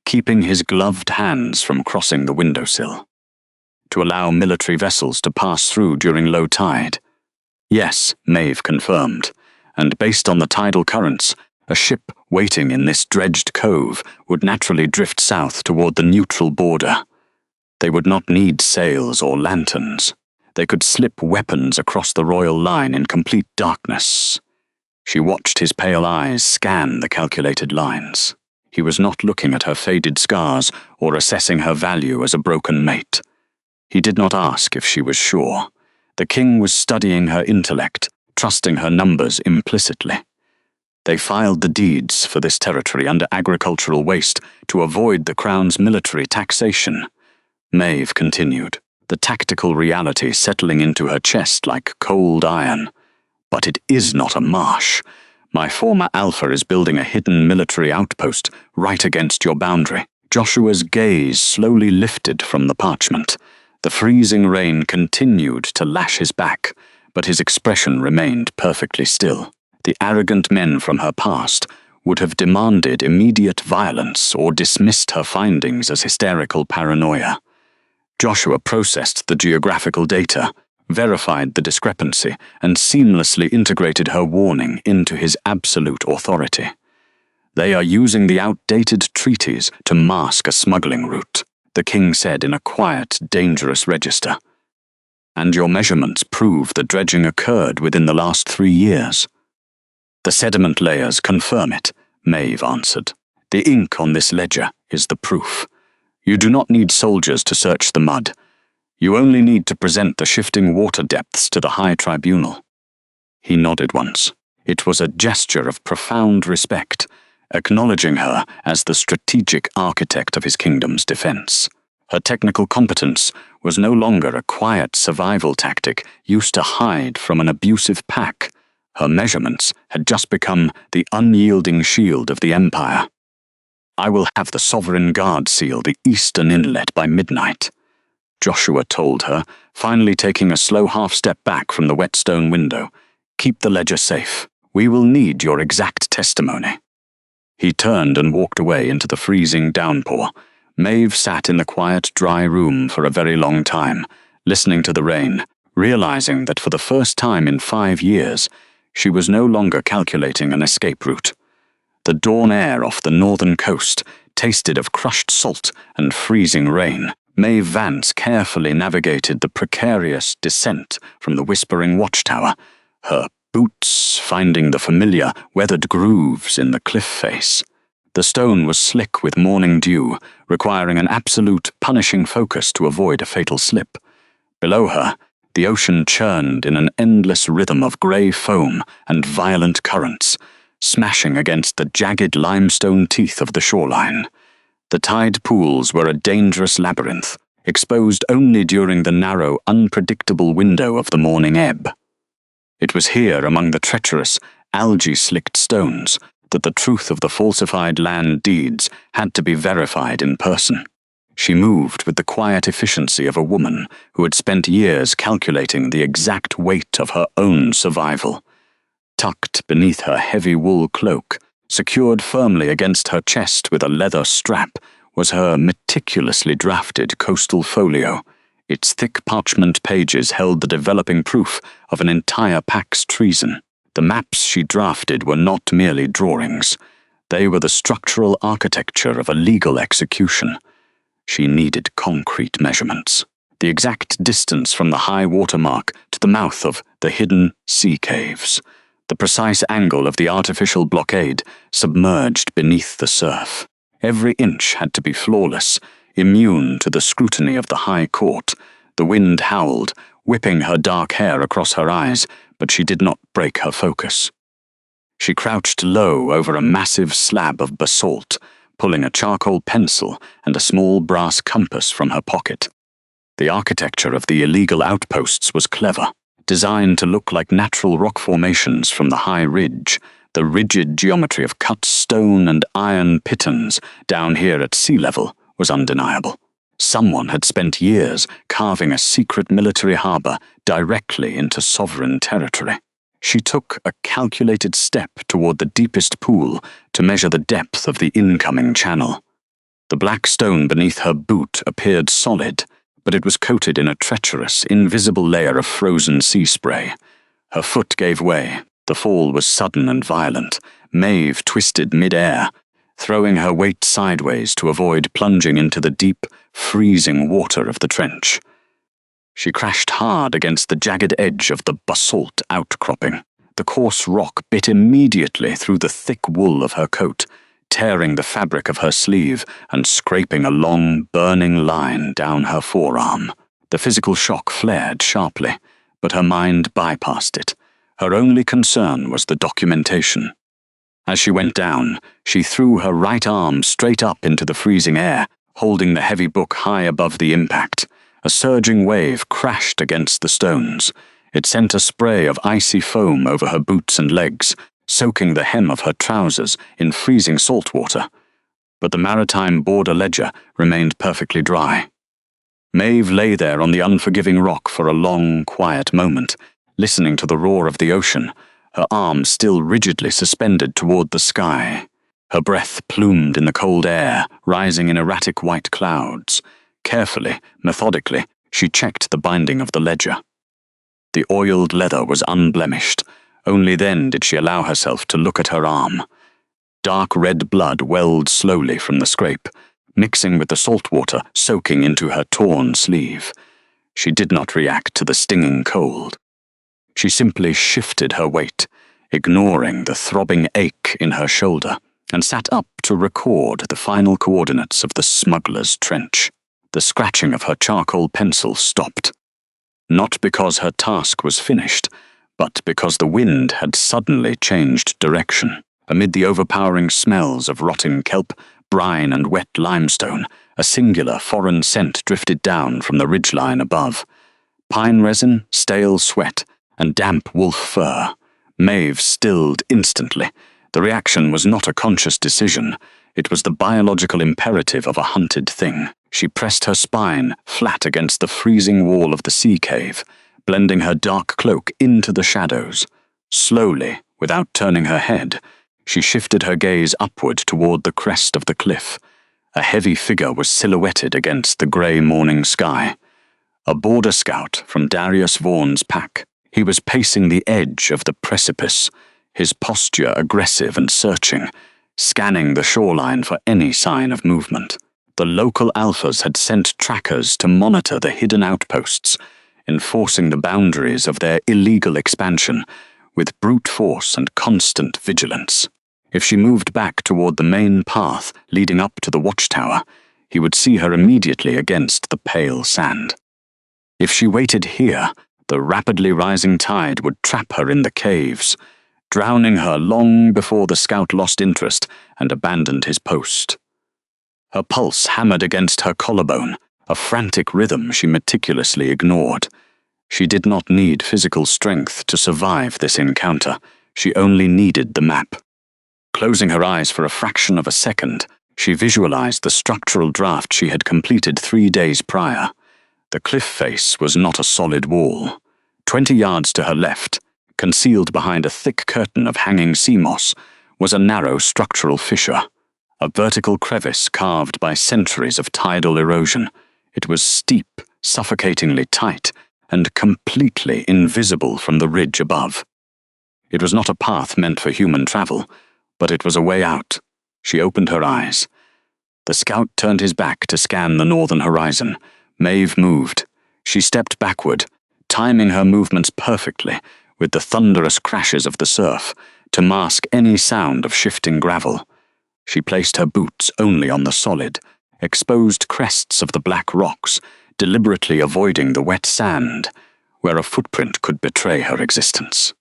keeping his gloved hands from crossing the windowsill. "To allow military vessels to pass through during low tide?" "Yes," Maeve confirmed, "and based on the tidal currents, a ship waiting in this dredged cove would naturally drift south toward the neutral border. They would not need sails or lanterns. They could slip weapons across the royal line in complete darkness." She watched his pale eyes scan the calculated lines. He was not looking at her faded scars or assessing her value as a broken mate. He did not ask if she was sure. The king was studying her intellect, trusting her numbers implicitly. They filed the deeds for this territory under agricultural waste to avoid the crown's military taxation. Maeve continued, the tactical reality settling into her chest like cold iron. "But it is not a marsh. My former Alpha is building a hidden military outpost right against your boundary." Joshua's gaze slowly lifted from the parchment. The freezing rain continued to lash his back, but his expression remained perfectly still. The arrogant men from her past would have demanded immediate violence or dismissed her findings as hysterical paranoia. Joshua processed the geographical data, verified the discrepancy, and seamlessly integrated her warning into his absolute authority. "They are using the outdated treaties to mask a smuggling route," the king said in a quiet, dangerous register. "And your measurements prove the dredging occurred within the last 3 years." "The sediment layers confirm it," Maeve answered. "The ink on this ledger is the proof. You do not need soldiers to search the mud. You only need to present the shifting water depths to the High Tribunal." He nodded once. It was a gesture of profound respect, acknowledging her as the strategic architect of his kingdom's defense. Her technical competence was no longer a quiet survival tactic used to hide from an abusive pack. Her measurements had just become the unyielding shield of the Empire. "I will have the Sovereign Guard seal the eastern inlet by midnight," Joshua told her, finally taking a slow half-step back from the whetstone window. "Keep the ledger safe. We will need your exact testimony." He turned and walked away into the freezing downpour. Maeve sat in the quiet, dry room for a very long time, listening to the rain, realizing that for the first time in 5 years, she was no longer calculating an escape route. The dawn air off the northern coast tasted of crushed salt and freezing rain. Maeve Vance carefully navigated the precarious descent from the whispering watchtower, her boots finding the familiar, weathered grooves in the cliff face. The stone was slick with morning dew, requiring an absolute, punishing focus to avoid a fatal slip. Below her, the ocean churned in an endless rhythm of grey foam and violent currents, smashing against the jagged limestone teeth of the shoreline. The tide pools were a dangerous labyrinth, exposed only during the narrow, unpredictable window of the morning ebb. It was here, among the treacherous, algae-slicked stones, that the truth of the falsified land deeds had to be verified in person. She moved with the quiet efficiency of a woman who had spent years calculating the exact weight of her own survival. Tucked beneath her heavy wool cloak, secured firmly against her chest with a leather strap, was her meticulously drafted coastal folio. Its thick parchment pages held the developing proof of an entire pack's treason. The maps she drafted were not merely drawings. They were the structural architecture of a legal execution. She needed concrete measurements. The exact distance from the high water mark to the mouth of the hidden sea caves. The precise angle of the artificial blockade submerged beneath the surf. Every inch had to be flawless, immune to the scrutiny of the High Court. The wind howled, whipping her dark hair across her eyes, but she did not break her focus. She crouched low over a massive slab of basalt, pulling a charcoal pencil and a small brass compass from her pocket. The architecture of the illegal outposts was clever, designed to look like natural rock formations from the high ridge. The rigid geometry of cut stone and iron pitons down here at sea level was undeniable. Someone had spent years carving a secret military harbour directly into sovereign territory. She took a calculated step toward the deepest pool to measure the depth of the incoming channel. The black stone beneath her boot appeared solid, but it was coated in a treacherous, invisible layer of frozen sea spray. Her foot gave way. The fall was sudden and violent. Maeve twisted mid-air, throwing her weight sideways to avoid plunging into the deep, freezing water of the trench. She crashed hard against the jagged edge of the basalt outcropping. The coarse rock bit immediately through the thick wool of her coat, tearing the fabric of her sleeve and scraping a long, burning line down her forearm. The physical shock flared sharply, but her mind bypassed it. Her only concern was the documentation. As she went down, she threw her right arm straight up into the freezing air, holding the heavy book high above the impact. A surging wave crashed against the stones. It sent a spray of icy foam over her boots and legs, soaking the hem of her trousers in freezing salt water. But the maritime border ledger remained perfectly dry. Maeve lay there on the unforgiving rock for a long, quiet moment, listening to the roar of the ocean, her arms still rigidly suspended toward the sky. Her breath plumed in the cold air, rising in erratic white clouds. Carefully, methodically, she checked the binding of the ledger. The oiled leather was unblemished. Only then did she allow herself to look at her arm. Dark red blood welled slowly from the scrape, mixing with the salt water soaking into her torn sleeve. She did not react to the stinging cold. She simply shifted her weight, ignoring the throbbing ache in her shoulder, and sat up to record the final coordinates of the smuggler's trench. The scratching of her charcoal pencil stopped. Not because her task was finished, but because the wind had suddenly changed direction. Amid the overpowering smells of rotting kelp, brine and wet limestone, a singular foreign scent drifted down from the ridgeline above. Pine resin, stale sweat, and damp wolf fur. Maeve stilled instantly. The reaction was not a conscious decision. It was the biological imperative of a hunted thing. She pressed her spine flat against the freezing wall of the sea cave, blending her dark cloak into the shadows. Slowly, without turning her head, she shifted her gaze upward toward the crest of the cliff. A heavy figure was silhouetted against the grey morning sky. A border scout from Darius Vaughan's pack. He was pacing the edge of the precipice, his posture aggressive and searching, scanning the shoreline for any sign of movement. The local alphas had sent trackers to monitor the hidden outposts, enforcing the boundaries of their illegal expansion with brute force and constant vigilance. If she moved back toward the main path leading up to the watchtower, he would see her immediately against the pale sand. If she waited here, the rapidly rising tide would trap her in the caves, drowning her long before the scout lost interest and abandoned his post. Her pulse hammered against her collarbone, a frantic rhythm she meticulously ignored. She did not need physical strength to survive this encounter. She only needed the map. Closing her eyes for a fraction of a second, she visualized the structural draft she had completed 3 days prior. The cliff face was not a solid wall. 20 yards to her left, concealed behind a thick curtain of hanging sea moss, was a narrow structural fissure, a vertical crevice carved by centuries of tidal erosion. It was steep, suffocatingly tight, and completely invisible from the ridge above. It was not a path meant for human travel, but it was a way out. She opened her eyes. The scout turned his back to scan the northern horizon. Maeve moved. She stepped backward, timing her movements perfectly with the thunderous crashes of the surf to mask any sound of shifting gravel. She placed her boots only on the solid, exposed crests of the black rocks, deliberately avoiding the wet sand, where a footprint could betray her existence.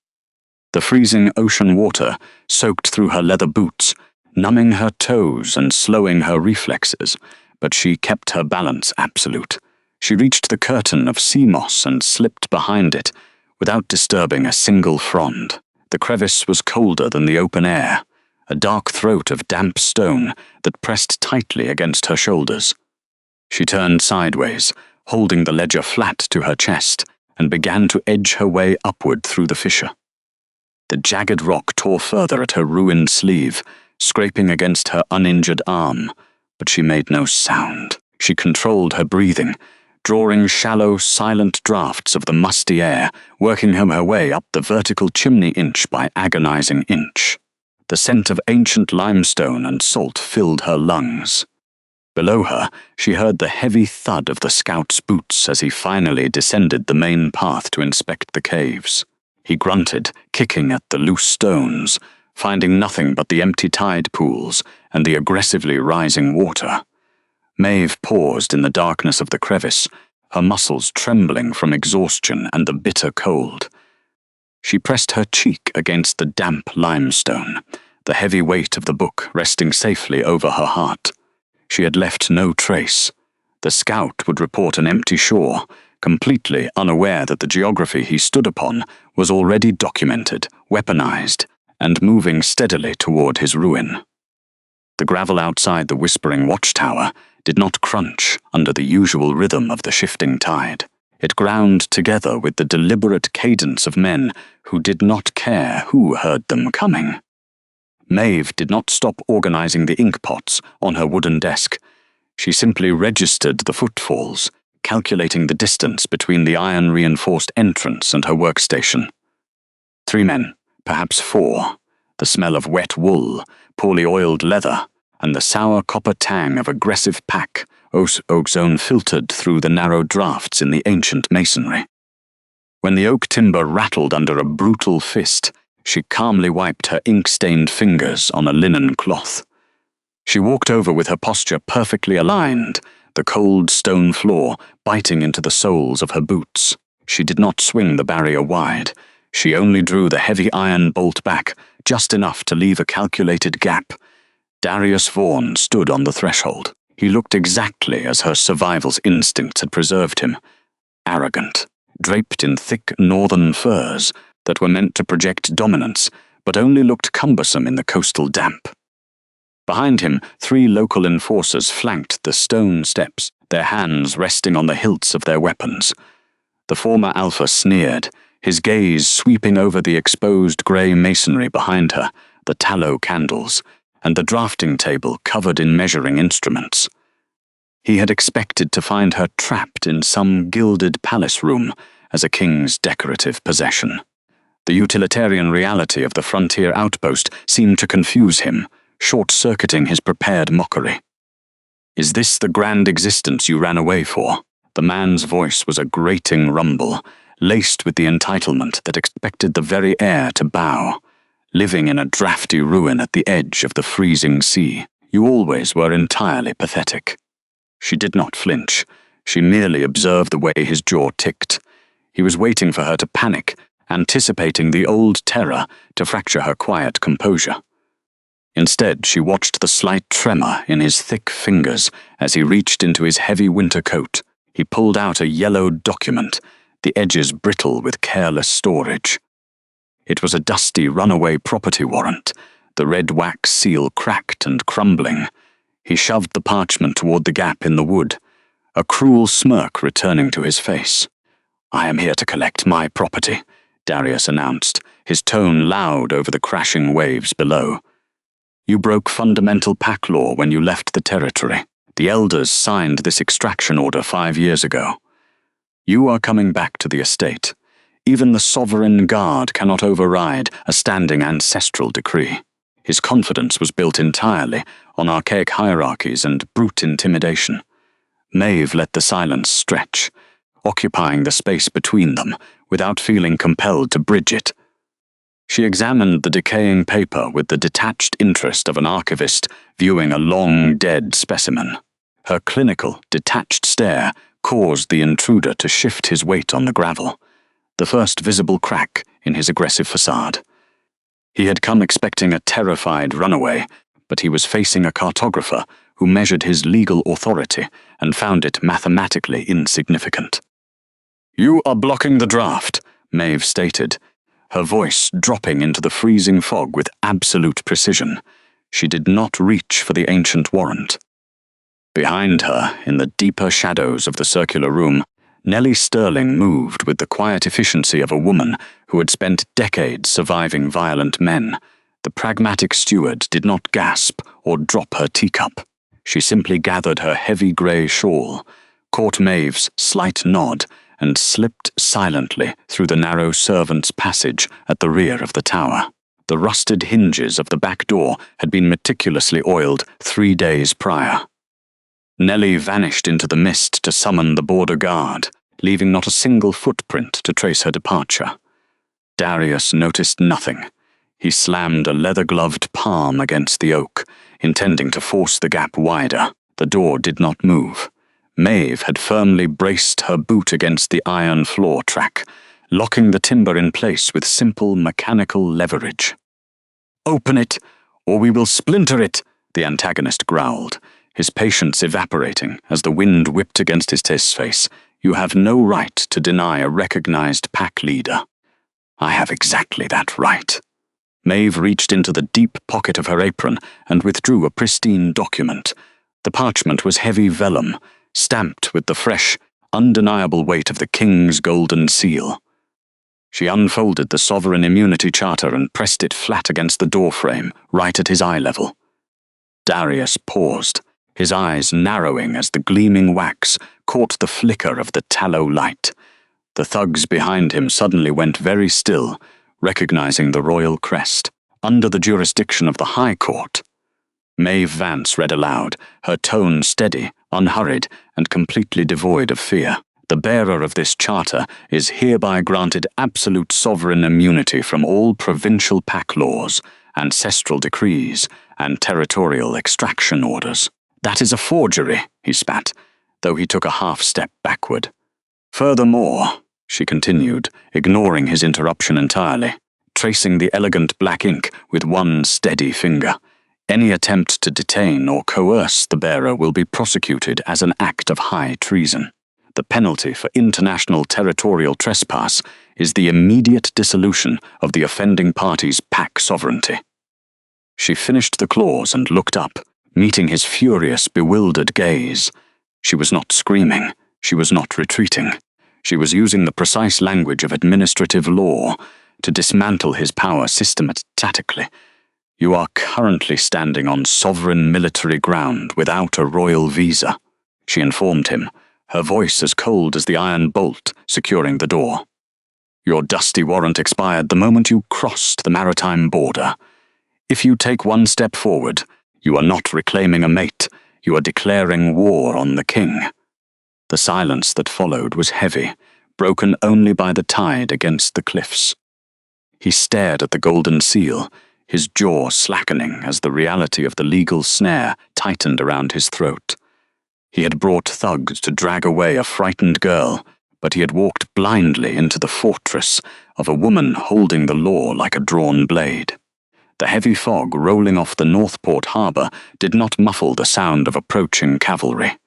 The freezing ocean water soaked through her leather boots, numbing her toes and slowing her reflexes, but she kept her balance absolute. She reached the curtain of sea moss and slipped behind it, without disturbing a single frond. The crevice was colder than the open air, a dark throat of damp stone that pressed tightly against her shoulders. She turned sideways, holding the ledger flat to her chest, and began to edge her way upward through the fissure. The jagged rock tore further at her ruined sleeve, scraping against her uninjured arm, but she made no sound. She controlled her breathing, drawing shallow, silent draughts of the musty air, working her way up the vertical chimney inch by agonizing inch. The scent of ancient limestone and salt filled her lungs. Below her, she heard the heavy thud of the scout's boots as he finally descended the main path to inspect the caves. He grunted, kicking at the loose stones, finding nothing but the empty tide pools and the aggressively rising water. Maeve paused in the darkness of the crevice, her muscles trembling from exhaustion and the bitter cold. She pressed her cheek against the damp limestone, the heavy weight of the book resting safely over her heart. She had left no trace. The scout would report an empty shore, completely unaware that the geography he stood upon was already documented, weaponized, and moving steadily toward his ruin. The gravel outside the whispering watchtower did not crunch under the usual rhythm of the shifting tide. It ground together with the deliberate cadence of men who did not care who heard them coming. Maeve did not stop organizing the ink pots on her wooden desk. She simply registered the footfalls, calculating the distance between the iron-reinforced entrance and her workstation. 3 men, perhaps 4, the smell of wet wool, poorly oiled leather, and the sour copper tang of aggressive pack ozone filtered through the narrow drafts in the ancient masonry. When the oak timber rattled under a brutal fist, she calmly wiped her ink-stained fingers on a linen cloth. She walked over with her posture perfectly aligned, the cold stone floor biting into the soles of her boots. She did not swing the barrier wide. She only drew the heavy iron bolt back, just enough to leave a calculated gap. Darius Vaughan stood on the threshold. He looked exactly as her survival's instincts had preserved him. Arrogant, draped in thick northern furs that were meant to project dominance, but only looked cumbersome in the coastal damp. Behind him, 3 local enforcers flanked the stone steps, their hands resting on the hilts of their weapons. The former alpha sneered, his gaze sweeping over the exposed grey masonry behind her, the tallow candles, and the drafting table covered in measuring instruments. He had expected to find her trapped in some gilded palace room as a king's decorative possession. The utilitarian reality of the frontier outpost seemed to confuse him, short-circuiting his prepared mockery. "Is this the grand existence you ran away for?" The man's voice was a grating rumble, laced with the entitlement that expected the very air to bow. Living in a drafty ruin at the edge of the freezing sea, you always were entirely pathetic. She did not flinch. She merely observed the way his jaw ticked. He was waiting for her to panic, anticipating the old terror to fracture her quiet composure. Instead, she watched the slight tremor in his thick fingers as he reached into his heavy winter coat. He pulled out a yellowed document, the edges brittle with careless storage. It was a dusty runaway property warrant, the red wax seal cracked and crumbling. He shoved the parchment toward the gap in the wood, a cruel smirk returning to his face. "I am here to collect my property," Darius announced, his tone loud over the crashing waves below. "You broke fundamental pack law when you left the territory. The elders signed this extraction order 5 years ago. You are coming back to the estate. Even the sovereign guard cannot override a standing ancestral decree." His confidence was built entirely on archaic hierarchies and brute intimidation. Maeve let the silence stretch, occupying the space between them without feeling compelled to bridge it. She examined the decaying paper with the detached interest of an archivist viewing a long-dead specimen. Her clinical, detached stare caused the intruder to shift his weight on the gravel, the first visible crack in his aggressive facade. He had come expecting a terrified runaway, but he was facing a cartographer who measured his legal authority and found it mathematically insignificant. "You are blocking the draft," Maeve stated, her voice dropping into the freezing fog with absolute precision. She did not reach for the ancient warrant. Behind her, in the deeper shadows of the circular room, Nellie Sterling moved with the quiet efficiency of a woman who had spent decades surviving violent men. The pragmatic steward did not gasp or drop her teacup. She simply gathered her heavy grey shawl, caught Maeve's slight nod, and slipped silently through the narrow servants' passage at the rear of the tower. The rusted hinges of the back door had been meticulously oiled 3 days prior. Nellie vanished into the mist to summon the border guard, leaving not a single footprint to trace her departure. Darius noticed nothing. He slammed a leather-gloved palm against the oak, intending to force the gap wider. The door did not move. Maeve had firmly braced her boot against the iron floor track, locking the timber in place with simple mechanical leverage. "Open it, or we will splinter it," the antagonist growled, his patience evaporating as the wind whipped against his face. "You have no right to deny a recognized pack leader." "I have exactly that right." Maeve reached into the deep pocket of her apron and withdrew a pristine document. The parchment was heavy vellum, stamped with the fresh, undeniable weight of the king's golden seal. She unfolded the sovereign immunity charter and pressed it flat against the doorframe, right at his eye level. Darius paused, his eyes narrowing as the gleaming wax caught the flicker of the tallow light. The thugs behind him suddenly went very still, recognizing the royal crest, under the jurisdiction of the High Court. Maeve Vance read aloud, her tone steady, unhurried, and completely devoid of fear. The bearer of this charter is hereby granted absolute sovereign immunity from all provincial pack laws, ancestral decrees, and territorial extraction orders. That is a forgery, he spat, though he took a half-step backward. Furthermore, she continued, ignoring his interruption entirely, tracing the elegant black ink with one steady finger, any attempt to detain or coerce the bearer will be prosecuted as an act of high treason. The penalty for international territorial trespass is the immediate dissolution of the offending party's pack sovereignty. She finished the clause and looked up, meeting his furious, bewildered gaze. She was not screaming. She was not retreating. She was using the precise language of administrative law to dismantle his power systematically. You are currently standing on sovereign military ground without a royal visa, she informed him, her voice as cold as the iron bolt securing the door. Your dusty warrant expired the moment you crossed the maritime border. If you take one step forward, you are not reclaiming a mate, you are declaring war on the king. The silence that followed was heavy, broken only by the tide against the cliffs. He stared at the golden seal, his jaw slackening as the reality of the legal snare tightened around his throat. He had brought thugs to drag away a frightened girl, but he had walked blindly into the fortress of a woman holding the law like a drawn blade. The heavy fog rolling off the Northport harbour did not muffle the sound of approaching cavalry.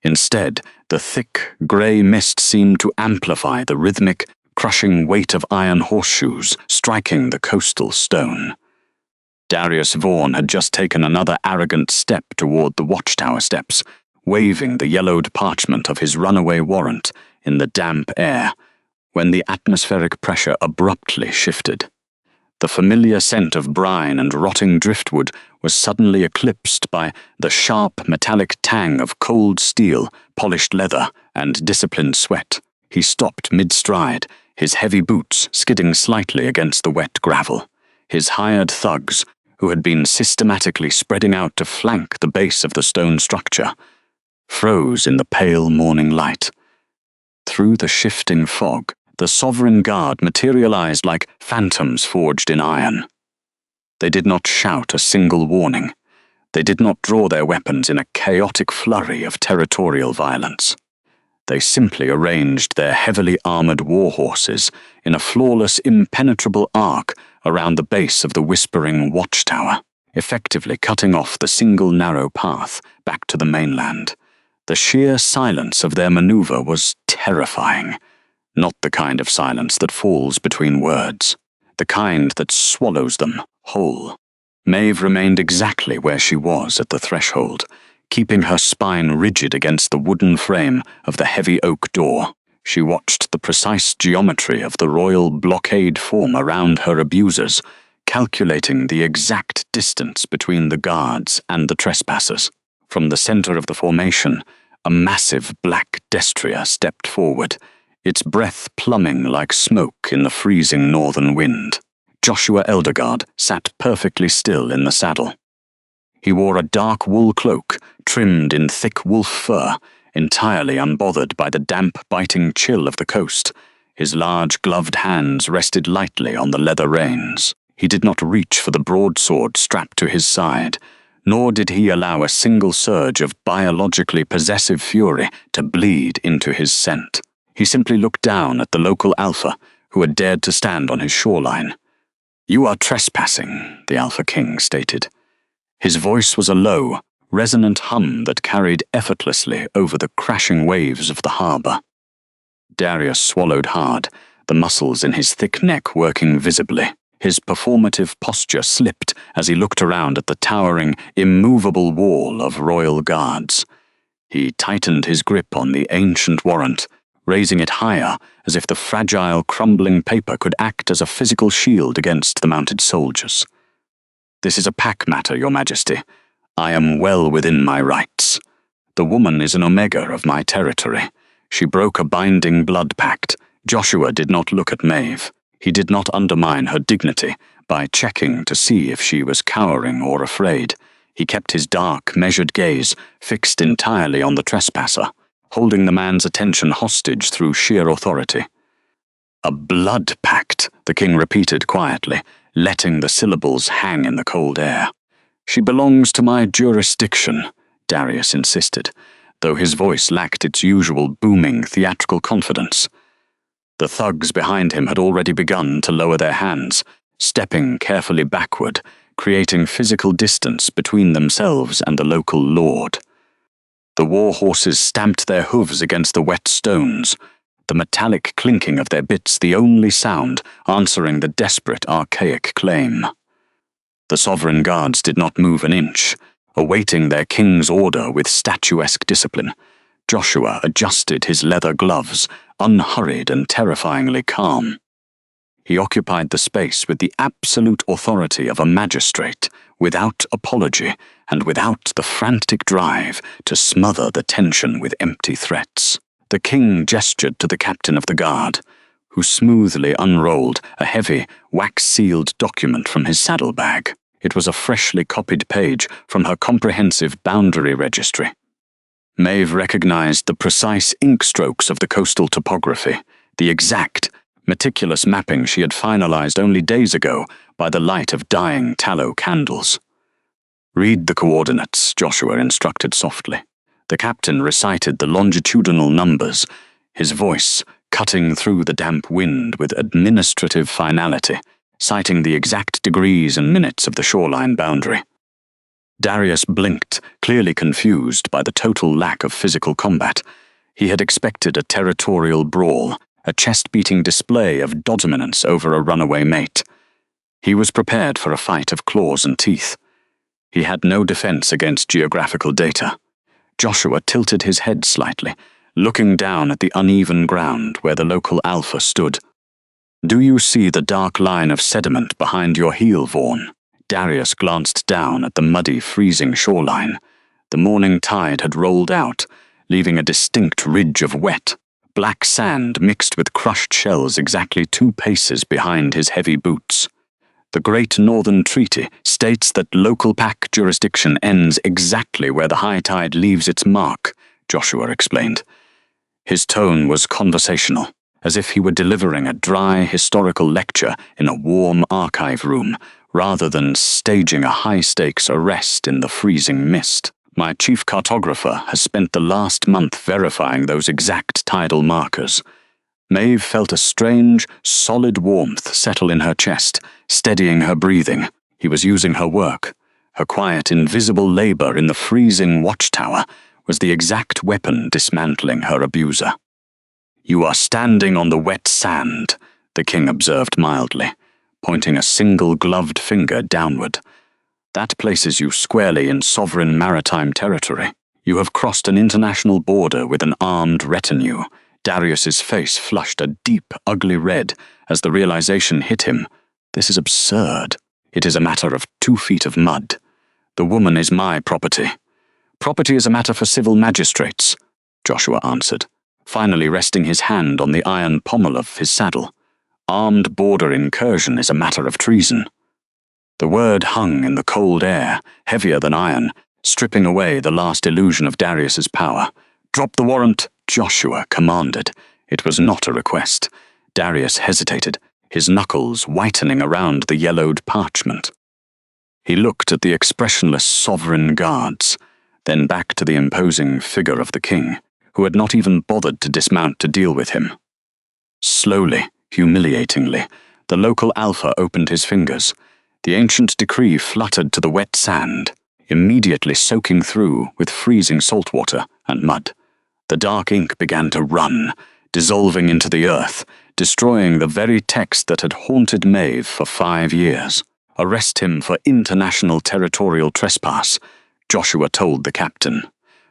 Instead, the thick, grey mist seemed to amplify the rhythmic, crushing weight of iron horseshoes striking the coastal stone. Darius Vaughan had just taken another arrogant step toward the watchtower steps, waving the yellowed parchment of his runaway warrant in the damp air, when the atmospheric pressure abruptly shifted. The familiar scent of brine and rotting driftwood was suddenly eclipsed by the sharp metallic tang of cold steel, polished leather, and disciplined sweat. He stopped mid-stride, his heavy boots skidding slightly against the wet gravel. His hired thugs, who had been systematically spreading out to flank the base of the stone structure, froze in the pale morning light. Through the shifting fog, the sovereign guard materialized like phantoms forged in iron. They did not shout a single warning. They did not draw their weapons in a chaotic flurry of territorial violence. They simply arranged their heavily armored war horses in a flawless, impenetrable arc around the base of the whispering watchtower, effectively cutting off the single narrow path back to the mainland. The sheer silence of their maneuver was terrifying. Not the kind of silence that falls between words, the kind that swallows them whole. Maeve remained exactly where she was at the threshold, keeping her spine rigid against the wooden frame of the heavy oak door. She watched the precise geometry of the royal blockade form around her abusers, calculating the exact distance between the guards and the trespassers. From the center of the formation, a massive black destrier stepped forward, its breath plumbing like smoke in the freezing northern wind. Joshua Eldergard sat perfectly still in the saddle. He wore a dark wool cloak, trimmed in thick wolf fur, entirely unbothered by the damp, biting chill of the coast. His large, gloved hands rested lightly on the leather reins. He did not reach for the broadsword strapped to his side, nor did he allow a single surge of biologically possessive fury to bleed into his scent. He simply looked down at the local alpha, who had dared to stand on his shoreline. "You are trespassing," the Alpha King stated. His voice was a low, resonant hum that carried effortlessly over the crashing waves of the harbour. Darius swallowed hard, the muscles in his thick neck working visibly. His performative posture slipped as he looked around at the towering, immovable wall of royal guards. He tightened his grip on the ancient warrant, raising it higher as if the fragile, crumbling paper could act as a physical shield against the mounted soldiers. "This is a pack matter, Your Majesty. I am well within my rights. The woman is an omega of my territory. She broke a binding blood pact." Joshua did not look at Maeve. He did not undermine her dignity by checking to see if she was cowering or afraid. He kept his dark, measured gaze fixed entirely on the trespasser, holding the man's attention hostage through sheer authority. "A blood pact," the king repeated quietly, letting the syllables hang in the cold air. "She belongs to my jurisdiction," Darius insisted, though his voice lacked its usual booming theatrical confidence. The thugs behind him had already begun to lower their hands, stepping carefully backward, creating physical distance between themselves and the local lord. The war horses stamped their hooves against the wet stones, the metallic clinking of their bits the only sound answering the desperate archaic claim. The sovereign guards did not move an inch, awaiting their king's order with statuesque discipline. Joshua adjusted his leather gloves, unhurried and terrifyingly calm. He occupied the space with the absolute authority of a magistrate, without apology and without the frantic drive to smother the tension with empty threats. The king gestured to the captain of the guard, who smoothly unrolled a heavy, wax-sealed document from his saddlebag. It was a freshly copied page from her comprehensive boundary registry. Maeve recognized the precise ink strokes of the coastal topography, the exact, meticulous mapping she had finalized only days ago by the light of dying tallow candles. "Read the coordinates," Joshua instructed softly. The captain recited the longitudinal numbers, his voice cutting through the damp wind with administrative finality, citing the exact degrees and minutes of the shoreline boundary. Darius blinked, clearly confused by the total lack of physical combat. He had expected a territorial brawl, a chest-beating display of dominance over a runaway mate. He was prepared for a fight of claws and teeth. He had no defense against geographical data. Joshua tilted his head slightly, looking down at the uneven ground where the local alpha stood. "Do you see the dark line of sediment behind your heel, Vaughn?" Darius glanced down at the muddy, freezing shoreline. The morning tide had rolled out, leaving a distinct ridge of wet, black sand mixed with crushed shells exactly 2 paces behind his heavy boots. "The Great Northern Treaty states that local pack jurisdiction ends exactly where the high tide leaves its mark," Joshua explained. His tone was conversational, as if he were delivering a dry historical lecture in a warm archive room, rather than staging a high-stakes arrest in the freezing mist. "My chief cartographer has spent the last month verifying those exact tidal markers." Maeve felt a strange, solid warmth settle in her chest, steadying her breathing. He was using her work. Her quiet, invisible labor in the freezing watchtower was the exact weapon dismantling her abuser. "You are standing on the wet sand," the king observed mildly, pointing a single gloved finger downward. "That places you squarely in sovereign maritime territory. You have crossed an international border with an armed retinue." Darius's face flushed a deep, ugly red as the realization hit him. "This is absurd. It is a matter of 2 feet of mud. The woman is my property." "Property is a matter for civil magistrates," Joshua answered, finally resting his hand on the iron pommel of his saddle. "Armed border incursion is a matter of treason." The word hung in the cold air, heavier than iron, stripping away the last illusion of Darius's power. "Drop the warrant," Joshua commanded. It was not a request. Darius hesitated, his knuckles whitening around the yellowed parchment. He looked at the expressionless sovereign guards, then back to the imposing figure of the king, who had not even bothered to dismount to deal with him. Slowly, humiliatingly, the local alpha opened his fingers. The ancient decree fluttered to the wet sand, immediately soaking through with freezing salt water and mud. The dark ink began to run, dissolving into the earth, destroying the very text that had haunted Maeve for 5 years. Arrest him for international territorial trespass, Joshua told the captain.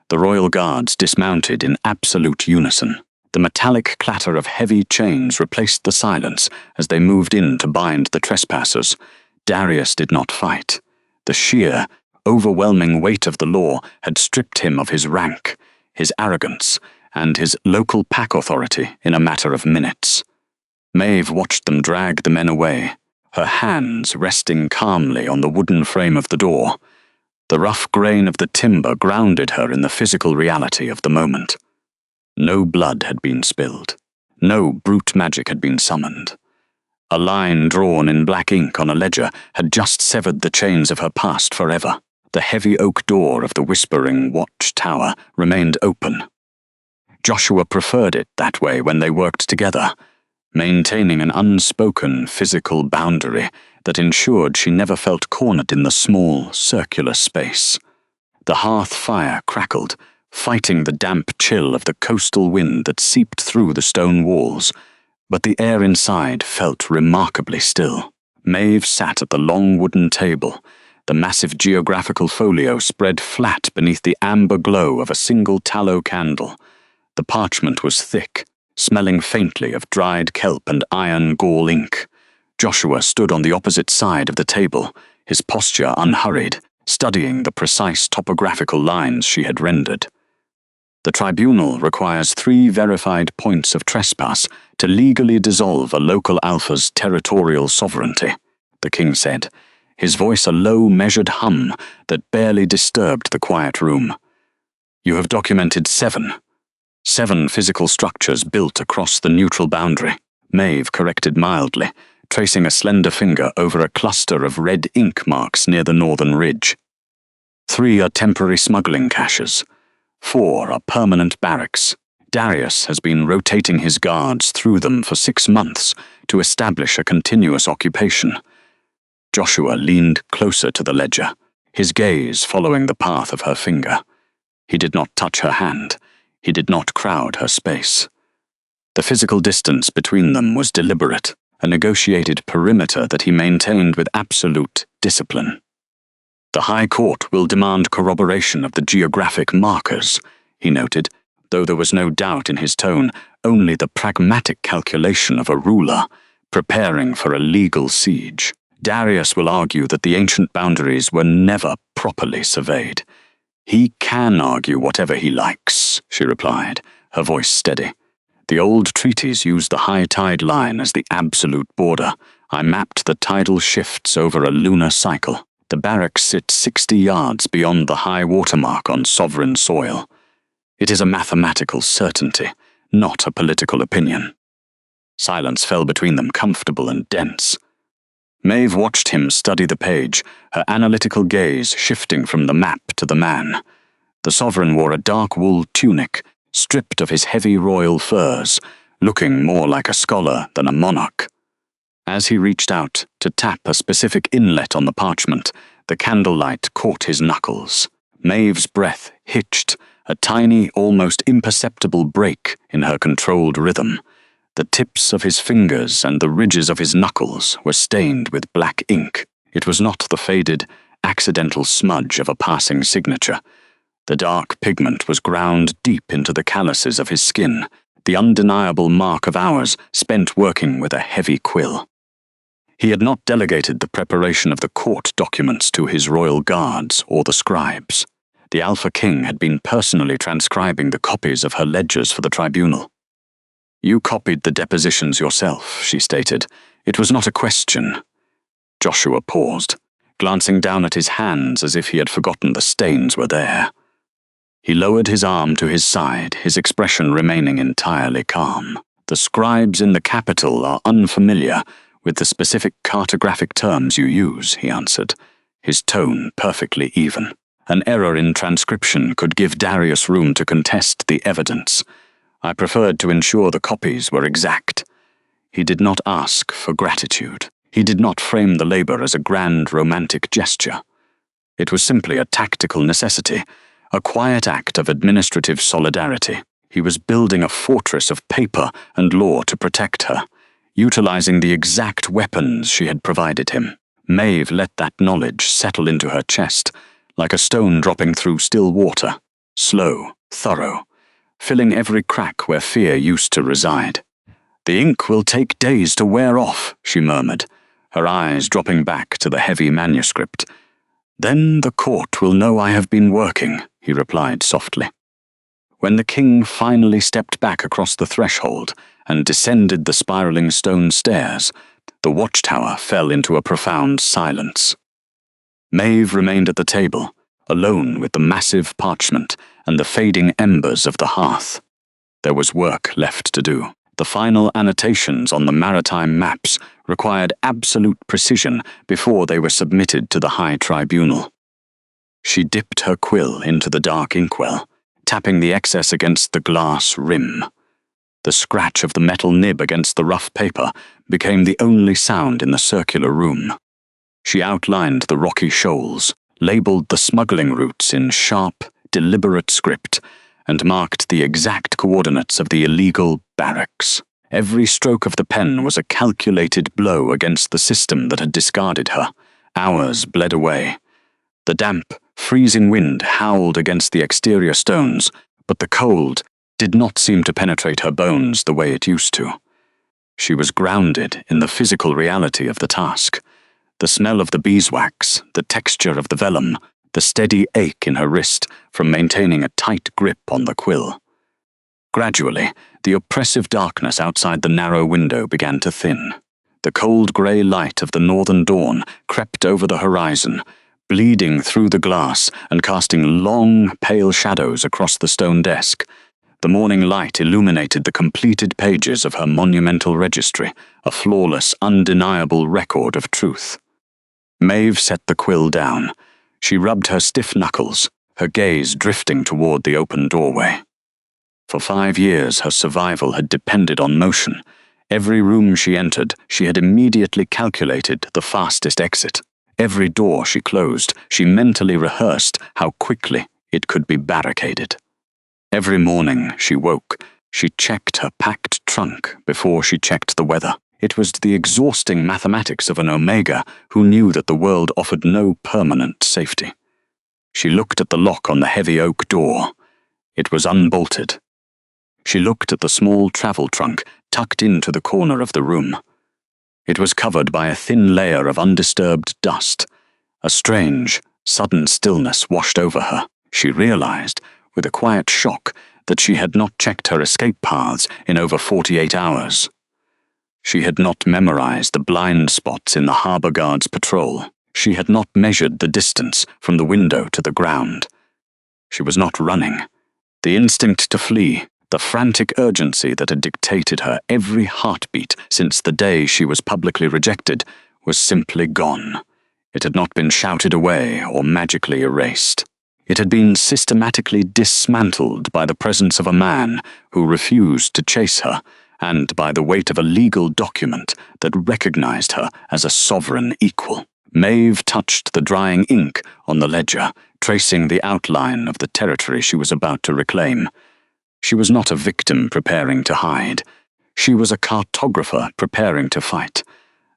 The royal guards dismounted in absolute unison. The metallic clatter of heavy chains replaced the silence as they moved in to bind the trespassers. Darius did not fight. The sheer, overwhelming weight of the law had stripped him of his rank, his arrogance, and his local pack authority in a matter of minutes. Maeve watched them drag the men away, her hands resting calmly on the wooden frame of the door. The rough grain of the timber grounded her in the physical reality of the moment. No blood had been spilled. No brute magic had been summoned. A line drawn in black ink on a ledger had just severed the chains of her past forever. The heavy oak door of the whispering watch tower remained open. Joshua preferred it that way when they worked together, maintaining an unspoken physical boundary that ensured she never felt cornered in the small, circular space. The hearth fire crackled, fighting the damp chill of the coastal wind that seeped through the stone walls, but the air inside felt remarkably still. Maeve sat at the long wooden table, the massive geographical folio spread flat beneath the amber glow of a single tallow candle. The parchment was thick, smelling faintly of dried kelp and iron gall ink. Joshua stood on the opposite side of the table, his posture unhurried, studying the precise topographical lines she had rendered. The tribunal requires 3 verified points of trespass to legally dissolve a local alpha's territorial sovereignty, the king said, his voice a low, measured hum that barely disturbed the quiet room. You have documented 7 physical structures built across the neutral boundary, Maeve corrected mildly, tracing a slender finger over a cluster of red ink marks near the northern ridge. 3 are temporary smuggling caches. 4 are permanent barracks. Darius has been rotating his guards through them for 6 months to establish a continuous occupation. Joshua leaned closer to the ledger, his gaze following the path of her finger. He did not touch her hand. He did not crowd her space. The physical distance between them was deliberate, a negotiated perimeter that he maintained with absolute discipline. The High Court will demand corroboration of the geographic markers, he noted, though there was no doubt in his tone, only the pragmatic calculation of a ruler preparing for a legal siege. Darius will argue that the ancient boundaries were never properly surveyed. He can argue whatever he likes, she replied, her voice steady. The old treaties used the high tide line as the absolute border. I mapped the tidal shifts over a lunar cycle. The barracks sit 60 yards beyond the high watermark on sovereign soil. It is a mathematical certainty, not a political opinion. Silence fell between them, comfortable and dense. Maeve watched him study the page, her analytical gaze shifting from the map to the man. The sovereign wore a dark wool tunic, stripped of his heavy royal furs, looking more like a scholar than a monarch. As he reached out to tap a specific inlet on the parchment, the candlelight caught his knuckles. Maeve's breath hitched, a tiny, almost imperceptible break in her controlled rhythm. The tips of his fingers and the ridges of his knuckles were stained with black ink. It was not the faded, accidental smudge of a passing signature. The dark pigment was ground deep into the calluses of his skin, the undeniable mark of hours spent working with a heavy quill. He had not delegated the preparation of the court documents to his royal guards or the scribes. The Alpha King had been personally transcribing the copies of her ledgers for the tribunal. You copied the depositions yourself, she stated. It was not a question. Joshua paused, glancing down at his hands as if he had forgotten the stains were there. He lowered his arm to his side, his expression remaining entirely calm. The scribes in the capital are unfamiliar with the specific cartographic terms you use, he answered, his tone perfectly even. An error in transcription could give Darius room to contest the evidence. I preferred to ensure the copies were exact. He did not ask for gratitude. He did not frame the labor as a grand romantic gesture. It was simply a tactical necessity, a quiet act of administrative solidarity. He was building a fortress of paper and law to protect her, utilizing the exact weapons she had provided him. Maeve let that knowledge settle into her chest, like a stone dropping through still water, slow, thorough, filling every crack where fear used to reside. "The ink will take days to wear off," she murmured, her eyes dropping back to the heavy manuscript. "Then the court will know I have been working," he replied softly. When the king finally stepped back across the threshold and descended the spiraling stone stairs, the watchtower fell into a profound silence. Maeve remained at the table, alone with the massive parchment and the fading embers of the hearth. There was work left to do. The final annotations on the maritime maps required absolute precision before they were submitted to the High Tribunal. She dipped her quill into the dark inkwell, tapping the excess against the glass rim. The scratch of the metal nib against the rough paper became the only sound in the circular room. She outlined the rocky shoals, labeled the smuggling routes in sharp, deliberate script, and marked the exact coordinates of the illegal barracks. Every stroke of the pen was a calculated blow against the system that had discarded her. Hours bled away. The damp, freezing wind howled against the exterior stones, but the cold did not seem to penetrate her bones the way it used to. She was grounded in the physical reality of the task. The smell of the beeswax, the texture of the vellum, the steady ache in her wrist from maintaining a tight grip on the quill. Gradually, the oppressive darkness outside the narrow window began to thin. The cold grey light of the northern dawn crept over the horizon, bleeding through the glass and casting long, pale shadows across the stone desk. The morning light illuminated the completed pages of her monumental registry, a flawless, undeniable record of truth. Maeve set the quill down. She rubbed her stiff knuckles, her gaze drifting toward the open doorway. For 5 years, her survival had depended on motion. Every room she entered, she had immediately calculated the fastest exit. Every door she closed, she mentally rehearsed how quickly it could be barricaded. Every morning she woke, she checked her packed trunk before she checked the weather. It was the exhausting mathematics of an Omega who knew that the world offered no permanent safety. She looked at the lock on the heavy oak door. It was unbolted. She looked at the small travel trunk tucked into the corner of the room. It was covered by a thin layer of undisturbed dust. A strange, sudden stillness washed over her. She realized, with a quiet shock, that she had not checked her escape paths in over 48 hours. She had not memorized the blind spots in the harbour guard's patrol. She had not measured the distance from the window to the ground. She was not running. The instinct to flee, the frantic urgency that had dictated her every heartbeat since the day she was publicly rejected, was simply gone. It had not been shouted away or magically erased. It had been systematically dismantled by the presence of a man who refused to chase her, and by the weight of a legal document that recognized her as a sovereign equal. Maeve touched the drying ink on the ledger, tracing the outline of the territory she was about to reclaim. She was not a victim preparing to hide. She was a cartographer preparing to fight.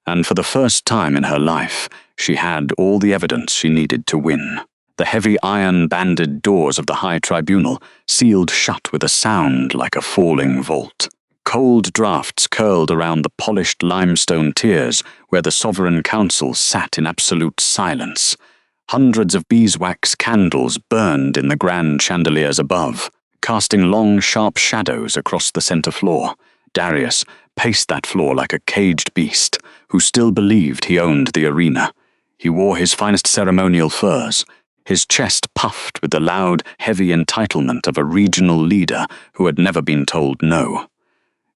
And for the first time in her life, she had all the evidence she needed to win. The heavy iron-banded doors of the High Tribunal sealed shut with a sound like a falling vault. Cold draughts curled around the polished limestone tiers where the Sovereign Council sat in absolute silence. Hundreds of beeswax candles burned in the grand chandeliers above, casting long, sharp shadows across the center floor. Darius paced that floor like a caged beast, who still believed he owned the arena. He wore his finest ceremonial furs, his chest puffed with the loud, heavy entitlement of a regional leader who had never been told no.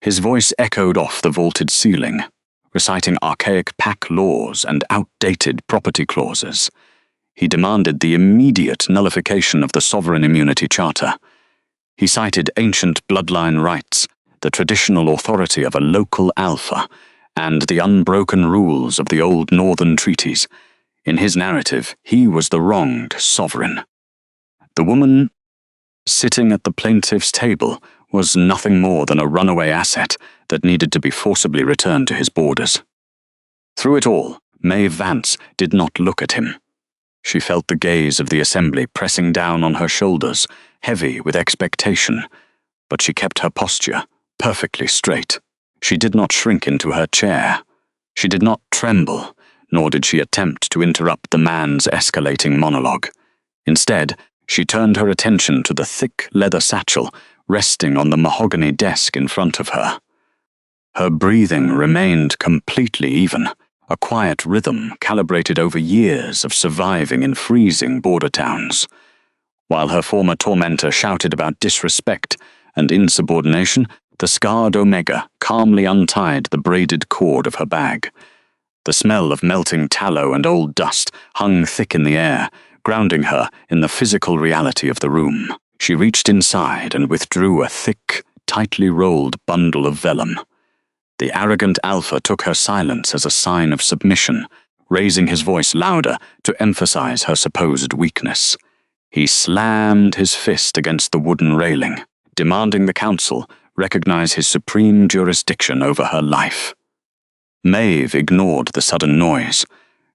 His voice echoed off the vaulted ceiling, reciting archaic pack laws and outdated property clauses. He demanded the immediate nullification of the Sovereign Immunity Charter. He cited ancient bloodline rights, the traditional authority of a local alpha, and the unbroken rules of the old Northern treaties. In his narrative, he was the wronged sovereign. The woman sitting at the plaintiff's table was nothing more than a runaway asset that needed to be forcibly returned to his borders. Through it all, Maeve Vance did not look at him. She felt the gaze of the assembly pressing down on her shoulders, heavy with expectation, but she kept her posture perfectly straight. She did not shrink into her chair. She did not tremble, nor did she attempt to interrupt the man's escalating monologue. Instead, she turned her attention to the thick leather satchel resting on the mahogany desk in front of her. Her breathing remained completely even, a quiet rhythm calibrated over years of surviving in freezing border towns. While her former tormentor shouted about disrespect and insubordination, the scarred Omega calmly untied the braided cord of her bag. The smell of melting tallow and old dust hung thick in the air, grounding her in the physical reality of the room. She reached inside and withdrew a thick, tightly rolled bundle of vellum. The arrogant Alpha took her silence as a sign of submission, raising his voice louder to emphasize her supposed weakness. He slammed his fist against the wooden railing, demanding the council recognize his supreme jurisdiction over her life. Maeve ignored the sudden noise.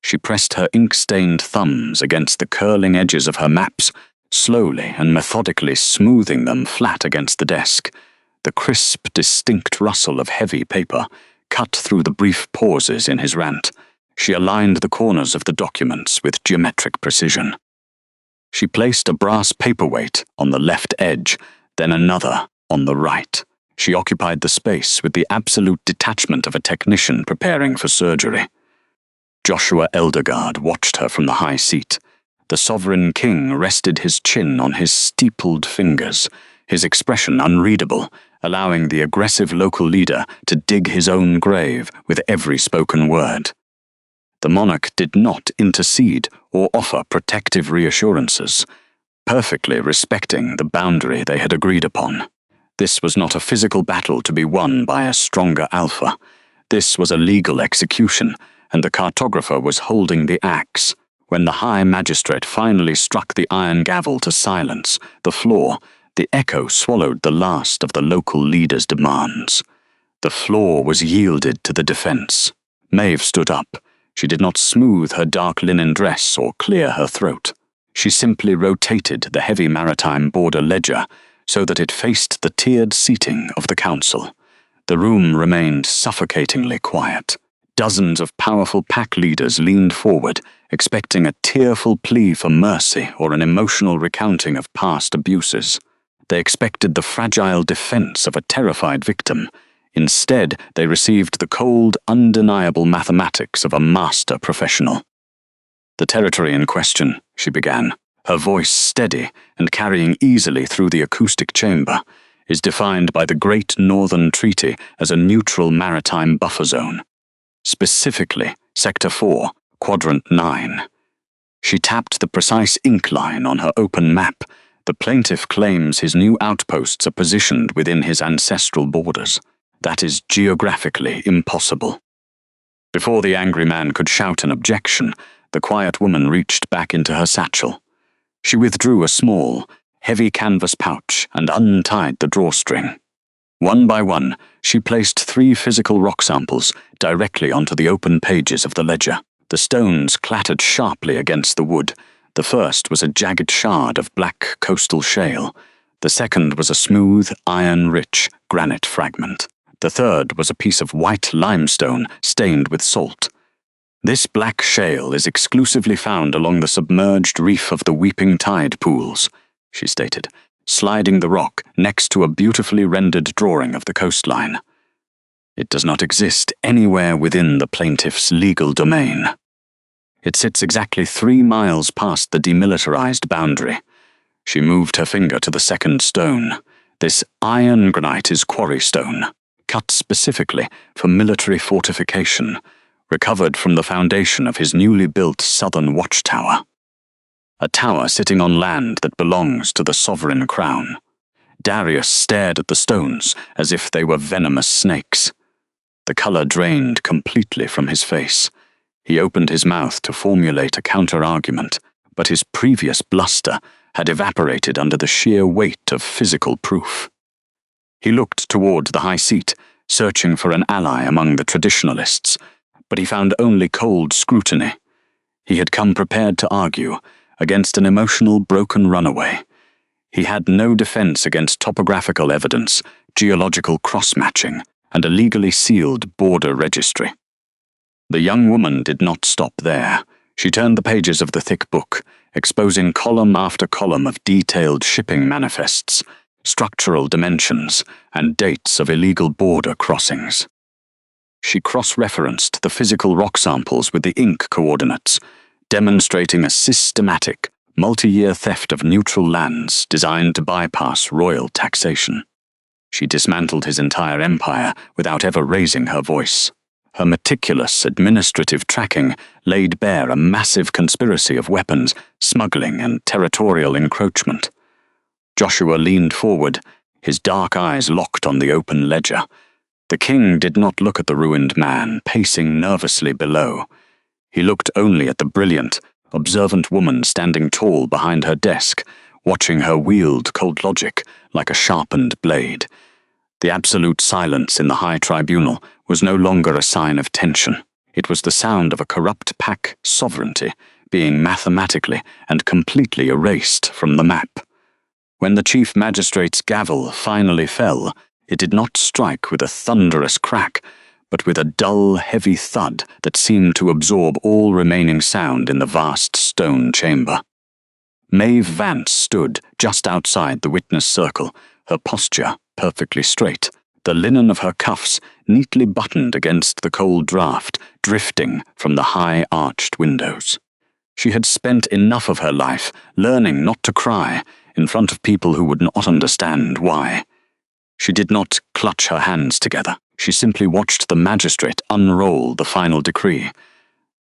She pressed her ink-stained thumbs against the curling edges of her maps, slowly and methodically smoothing them flat against the desk. The crisp, distinct rustle of heavy paper cut through the brief pauses in his rant. She aligned the corners of the documents with geometric precision. She placed a brass paperweight on the left edge, then another on the right. She occupied the space with the absolute detachment of a technician preparing for surgery. Joshua Eldergard watched her from the high seat. The sovereign king rested his chin on his steepled fingers, his expression unreadable, allowing the aggressive local leader to dig his own grave with every spoken word. The monarch did not intercede or offer protective reassurances, perfectly respecting the boundary they had agreed upon. This was not a physical battle to be won by a stronger Alpha. This was a legal execution, and the cartographer was holding the axe. When the High Magistrate finally struck the iron gavel to silence the floor, the echo swallowed the last of the local leader's demands. The floor was yielded to the defense. Maeve stood up. She did not smooth her dark linen dress or clear her throat. She simply rotated the heavy maritime border ledger so that it faced the tiered seating of the council. The room remained suffocatingly quiet. Dozens of powerful pack leaders leaned forward, expecting a tearful plea for mercy or an emotional recounting of past abuses. They expected the fragile defense of a terrified victim. Instead, they received the cold, undeniable mathematics of a master professional. "The territory in question," she began, her voice steady and carrying easily through the acoustic chamber, "is defined by the Great Northern Treaty as a neutral maritime buffer zone. Specifically, Sector 4, Quadrant 9. She tapped the precise ink line on her open map. The plaintiff claims his new outposts are positioned within his ancestral borders. That is geographically impossible. Before the angry man could shout an objection, the quiet woman reached back into her satchel. She withdrew a small, heavy canvas pouch and untied the drawstring. One by one, she placed 3 physical rock samples directly onto the open pages of the ledger. The stones clattered sharply against the wood. The first was a jagged shard of black coastal shale. The second was a smooth, iron-rich granite fragment. The third was a piece of white limestone stained with salt. "This black shale is exclusively found along the submerged reef of the Weeping Tide pools," she stated, sliding the rock next to a beautifully rendered drawing of the coastline. "It does not exist anywhere within the plaintiff's legal domain. It sits exactly 3 miles past the demilitarized boundary." She moved her finger to the second stone. "This iron granite is quarry stone, cut specifically for military fortification, recovered from the foundation of his newly built southern watchtower. A tower sitting on land that belongs to the sovereign crown." Darius stared at the stones as if they were venomous snakes. The color drained completely from his face. He opened his mouth to formulate a counter-argument, but his previous bluster had evaporated under the sheer weight of physical proof. He looked toward the high seat, searching for an ally among the traditionalists, but he found only cold scrutiny. He had come prepared to argue against an emotional broken runaway. He had no defense against topographical evidence, geological cross-matching, and a legally sealed border registry. The young woman did not stop there. She turned the pages of the thick book, exposing column after column of detailed shipping manifests, structural dimensions, and dates of illegal border crossings. She cross-referenced the physical rock samples with the ink coordinates, demonstrating a systematic, multi-year theft of neutral lands designed to bypass royal taxation. She dismantled his entire empire without ever raising her voice. Her meticulous administrative tracking laid bare a massive conspiracy of weapons, smuggling, and territorial encroachment. Joshua leaned forward, his dark eyes locked on the open ledger. The king did not look at the ruined man, pacing nervously below. He looked only at the brilliant, observant woman standing tall behind her desk, watching her wield cold logic like a sharpened blade. The absolute silence in the high tribunal was no longer a sign of tension. It was the sound of a corrupt pack sovereignty being mathematically and completely erased from the map. When the chief magistrate's gavel finally fell, it did not strike with a thunderous crack, but with a dull, heavy thud that seemed to absorb all remaining sound in the vast stone chamber. Maeve Vance stood just outside the witness circle, her posture perfectly straight, the linen of her cuffs neatly buttoned against the cold draft drifting from the high arched windows. She had spent enough of her life learning not to cry in front of people who would not understand why. She did not clutch her hands together. She simply watched the magistrate unroll the final decree.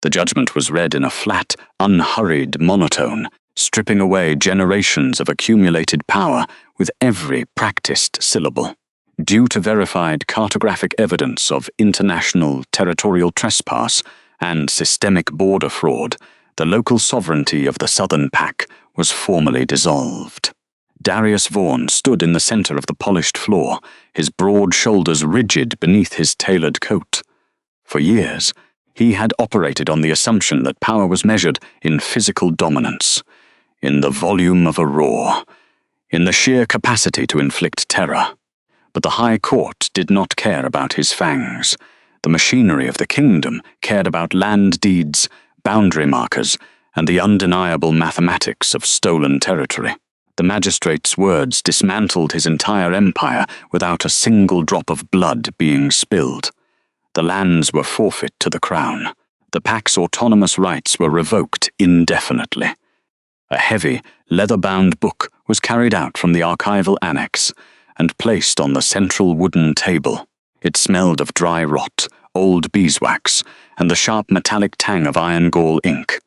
The judgment was read in a flat, unhurried monotone, stripping away generations of accumulated power with every practiced syllable. Due to verified cartographic evidence of international territorial trespass and systemic border fraud, the local sovereignty of the Southern Pack was formally dissolved. Darius Vaughan stood in the center of the polished floor, his broad shoulders rigid beneath his tailored coat. For years, he had operated on the assumption that power was measured in physical dominance, in the volume of a roar, in the sheer capacity to inflict terror. But the High Court did not care about his fangs. The machinery of the kingdom cared about land deeds, boundary markers, and the undeniable mathematics of stolen territory. The magistrate's words dismantled his entire empire without a single drop of blood being spilled. The lands were forfeit to the crown. The pack's autonomous rights were revoked indefinitely. A heavy, leather-bound book was carried out from the archival annex and placed on the central wooden table. It smelled of dry rot, old beeswax, and the sharp metallic tang of iron gall ink.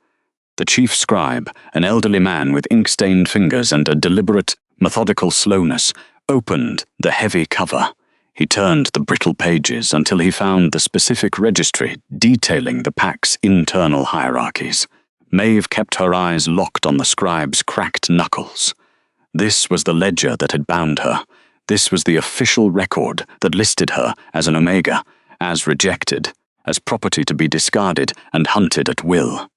The chief scribe, an elderly man with ink-stained fingers and a deliberate, methodical slowness, opened the heavy cover. He turned the brittle pages until he found the specific registry detailing the pack's internal hierarchies. Maeve kept her eyes locked on the scribe's cracked knuckles. This was the ledger that had bound her. This was the official record that listed her as an Omega, as rejected, as property to be discarded and hunted at will.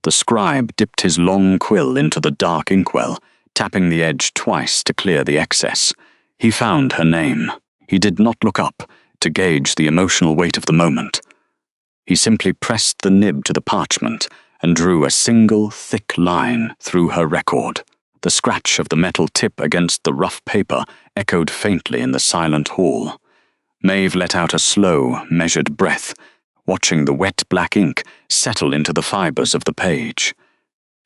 The scribe dipped his long quill into the dark inkwell, tapping the edge twice to clear the excess. He found her name. He did not look up to gauge the emotional weight of the moment. He simply pressed the nib to the parchment and drew a single, thick line through her record. The scratch of the metal tip against the rough paper echoed faintly in the silent hall. Maeve let out a slow, measured breath, watching the wet black ink settle into the fibers of the page.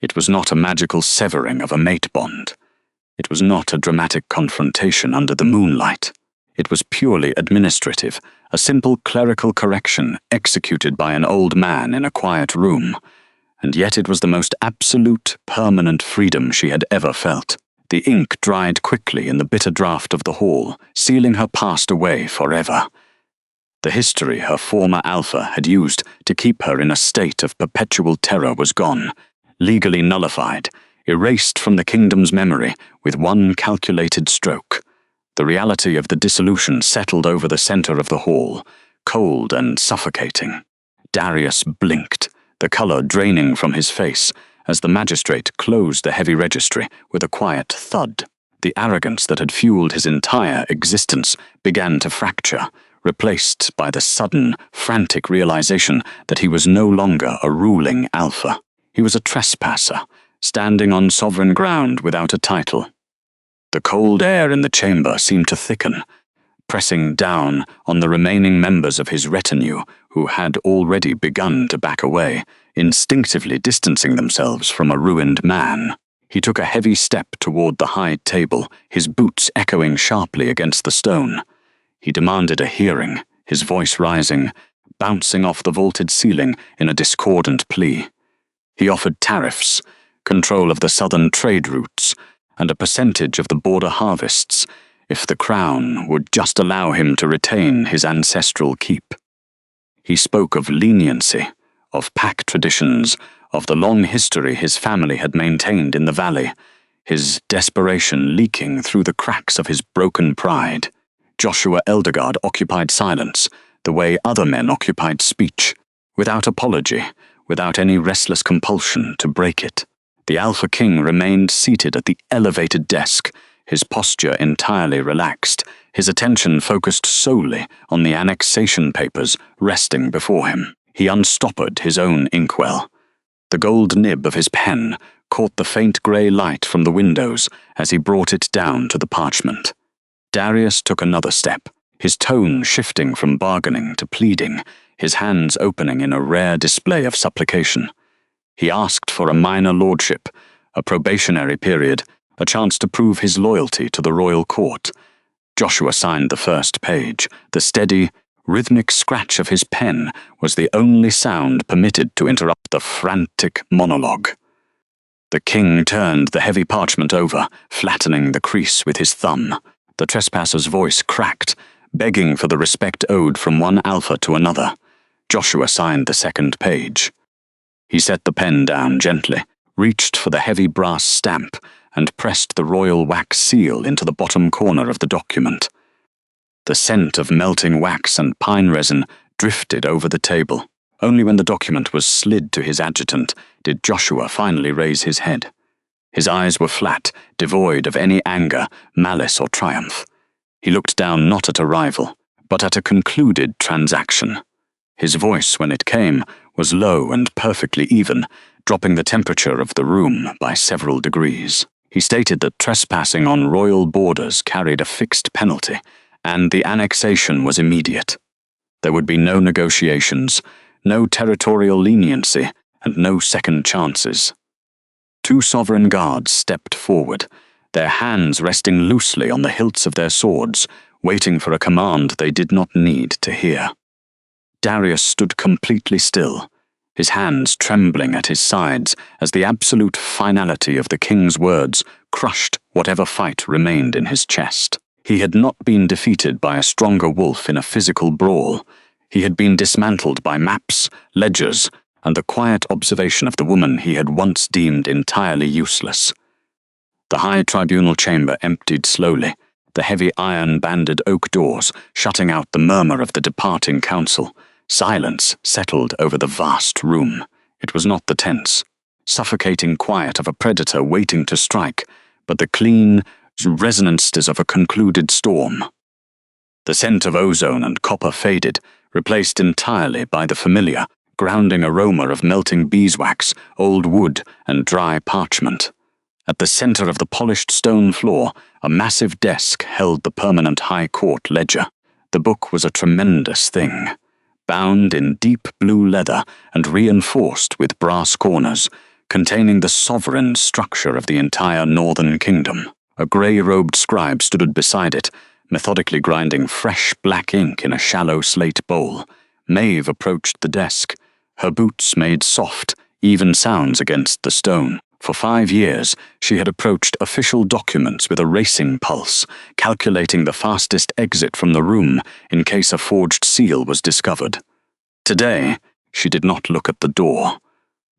It was not a magical severing of a mate bond. It was not a dramatic confrontation under the moonlight. It was purely administrative, a simple clerical correction executed by an old man in a quiet room. And yet it was the most absolute, permanent freedom she had ever felt. The ink dried quickly in the bitter draught of the hall, sealing her past away forever. The history her former alpha had used to keep her in a state of perpetual terror was gone, legally nullified, erased from the kingdom's memory with one calculated stroke. The reality of the dissolution settled over the center of the hall, cold and suffocating. Darius blinked, the color draining from his face, as the magistrate closed the heavy registry with a quiet thud. The arrogance that had fueled his entire existence began to fracture, replaced by the sudden, frantic realization that he was no longer a ruling alpha. He was a trespasser, standing on sovereign ground without a title. The cold air in the chamber seemed to thicken, pressing down on the remaining members of his retinue who had already begun to back away, instinctively distancing themselves from a ruined man. He took a heavy step toward the high table, his boots echoing sharply against the stone. He demanded a hearing, his voice rising, bouncing off the vaulted ceiling in a discordant plea. He offered tariffs, control of the southern trade routes, and a percentage of the border harvests, if the crown would just allow him to retain his ancestral keep. He spoke of leniency, of pack traditions, of the long history his family had maintained in the valley, his desperation leaking through the cracks of his broken pride. Joshua Eldergard occupied silence, the way other men occupied speech, without apology, without any restless compulsion to break it. The Alpha King remained seated at the elevated desk, his posture entirely relaxed, his attention focused solely on the annexation papers resting before him. He unstoppered his own inkwell. The gold nib of his pen caught the faint grey light from the windows as he brought it down to the parchment. Darius took another step, his tone shifting from bargaining to pleading, his hands opening in a rare display of supplication. He asked for a minor lordship, a probationary period, a chance to prove his loyalty to the royal court. Joshua signed the first page. The steady, rhythmic scratch of his pen was the only sound permitted to interrupt the frantic monologue. The king turned the heavy parchment over, flattening the crease with his thumb. The trespasser's voice cracked, begging for the respect owed from one alpha to another. Joshua signed the second page. He set the pen down gently, reached for the heavy brass stamp, and pressed the royal wax seal into the bottom corner of the document. The scent of melting wax and pine resin drifted over the table. Only when the document was slid to his adjutant did Joshua finally raise his head. His eyes were flat, devoid of any anger, malice, or triumph. He looked down not at a rival, but at a concluded transaction. His voice, when it came, was low and perfectly even, dropping the temperature of the room by several degrees. He stated that trespassing on royal borders carried a fixed penalty, and the annexation was immediate. There would be no negotiations, no territorial leniency, and no second chances. Two sovereign guards stepped forward, their hands resting loosely on the hilts of their swords, waiting for a command they did not need to hear. Darius stood completely still, his hands trembling at his sides as the absolute finality of the king's words crushed whatever fight remained in his chest. He had not been defeated by a stronger wolf in a physical brawl. He had been dismantled by maps, ledgers, and the quiet observation of the woman he had once deemed entirely useless. The high tribunal chamber emptied slowly, the heavy iron-banded oak doors shutting out the murmur of the departing council. Silence settled over the vast room. It was not the tense, suffocating quiet of a predator waiting to strike, but the clean resonances of a concluded storm. The scent of ozone and copper faded, replaced entirely by the familiar, grounding aroma of melting beeswax, old wood, and dry parchment. At the center of the polished stone floor, a massive desk held the permanent High Court ledger. The book was a tremendous thing, bound in deep blue leather and reinforced with brass corners, containing the sovereign structure of the entire northern kingdom. A grey-robed scribe stood beside it, methodically grinding fresh black ink in a shallow slate bowl. Maeve approached the desk. Her boots made soft, even sounds against the stone. For 5 years, she had approached official documents with a racing pulse, calculating the fastest exit from the room in case a forged seal was discovered. Today, she did not look at the door.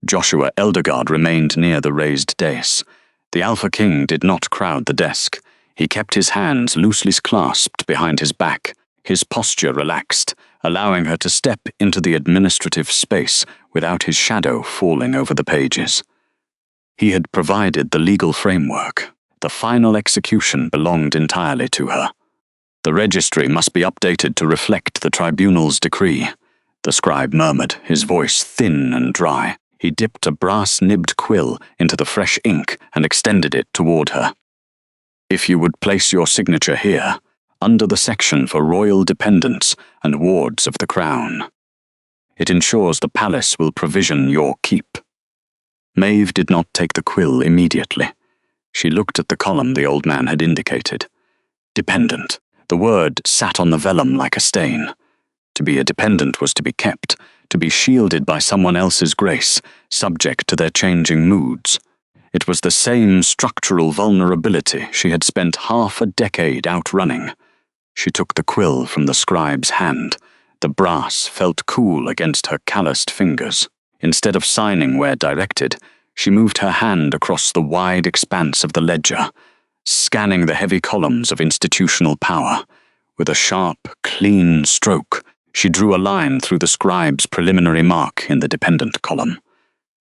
Joshua Eldergard remained near the raised dais. The Alpha King did not crowd the desk. He kept his hands loosely clasped behind his back, his posture relaxed, allowing her to step into the administrative space without his shadow falling over the pages. He had provided the legal framework. The final execution belonged entirely to her. The registry must be updated to reflect the tribunal's decree, the scribe murmured, his voice thin and dry. He dipped a brass-nibbed quill into the fresh ink and extended it toward her. If you would place your signature here, under the section for royal dependents and wards of the crown. It ensures the palace will provision your keep. Maeve did not take the quill immediately. She looked at the column the old man had indicated. Dependent. The word sat on the vellum like a stain. To be a dependent was to be kept, to be shielded by someone else's grace, subject to their changing moods. It was the same structural vulnerability she had spent half a decade outrunning. She took the quill from the scribe's hand. The brass felt cool against her calloused fingers. Instead of signing where directed, she moved her hand across the wide expanse of the ledger, scanning the heavy columns of institutional power. With a sharp, clean stroke, she drew a line through the scribe's preliminary mark in the dependent column.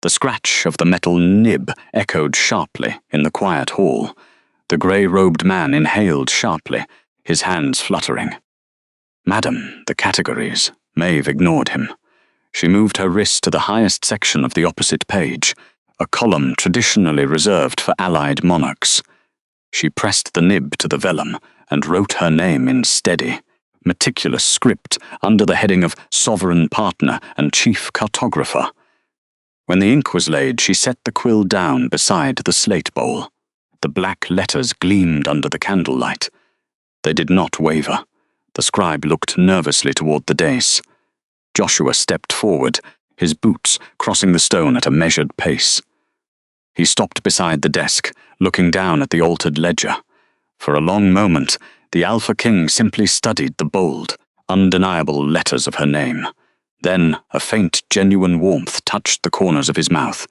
The scratch of the metal nib echoed sharply in the quiet hall. The grey-robed man inhaled sharply, his hands fluttering. Madam, the categories. Maeve ignored him. She moved her wrist to the highest section of the opposite page, a column traditionally reserved for allied monarchs. She pressed the nib to the vellum and wrote her name in steady, meticulous script under the heading of Sovereign Partner and Chief Cartographer. When the ink was laid, she set the quill down beside the slate bowl. The black letters gleamed under the candlelight. They did not waver. The scribe looked nervously toward the dais. Joshua stepped forward, his boots crossing the stone at a measured pace. He stopped beside the desk, looking down at the altered ledger. For a long moment, the Alpha King simply studied the bold, undeniable letters of her name. Then a faint, genuine warmth touched the corners of his mouth.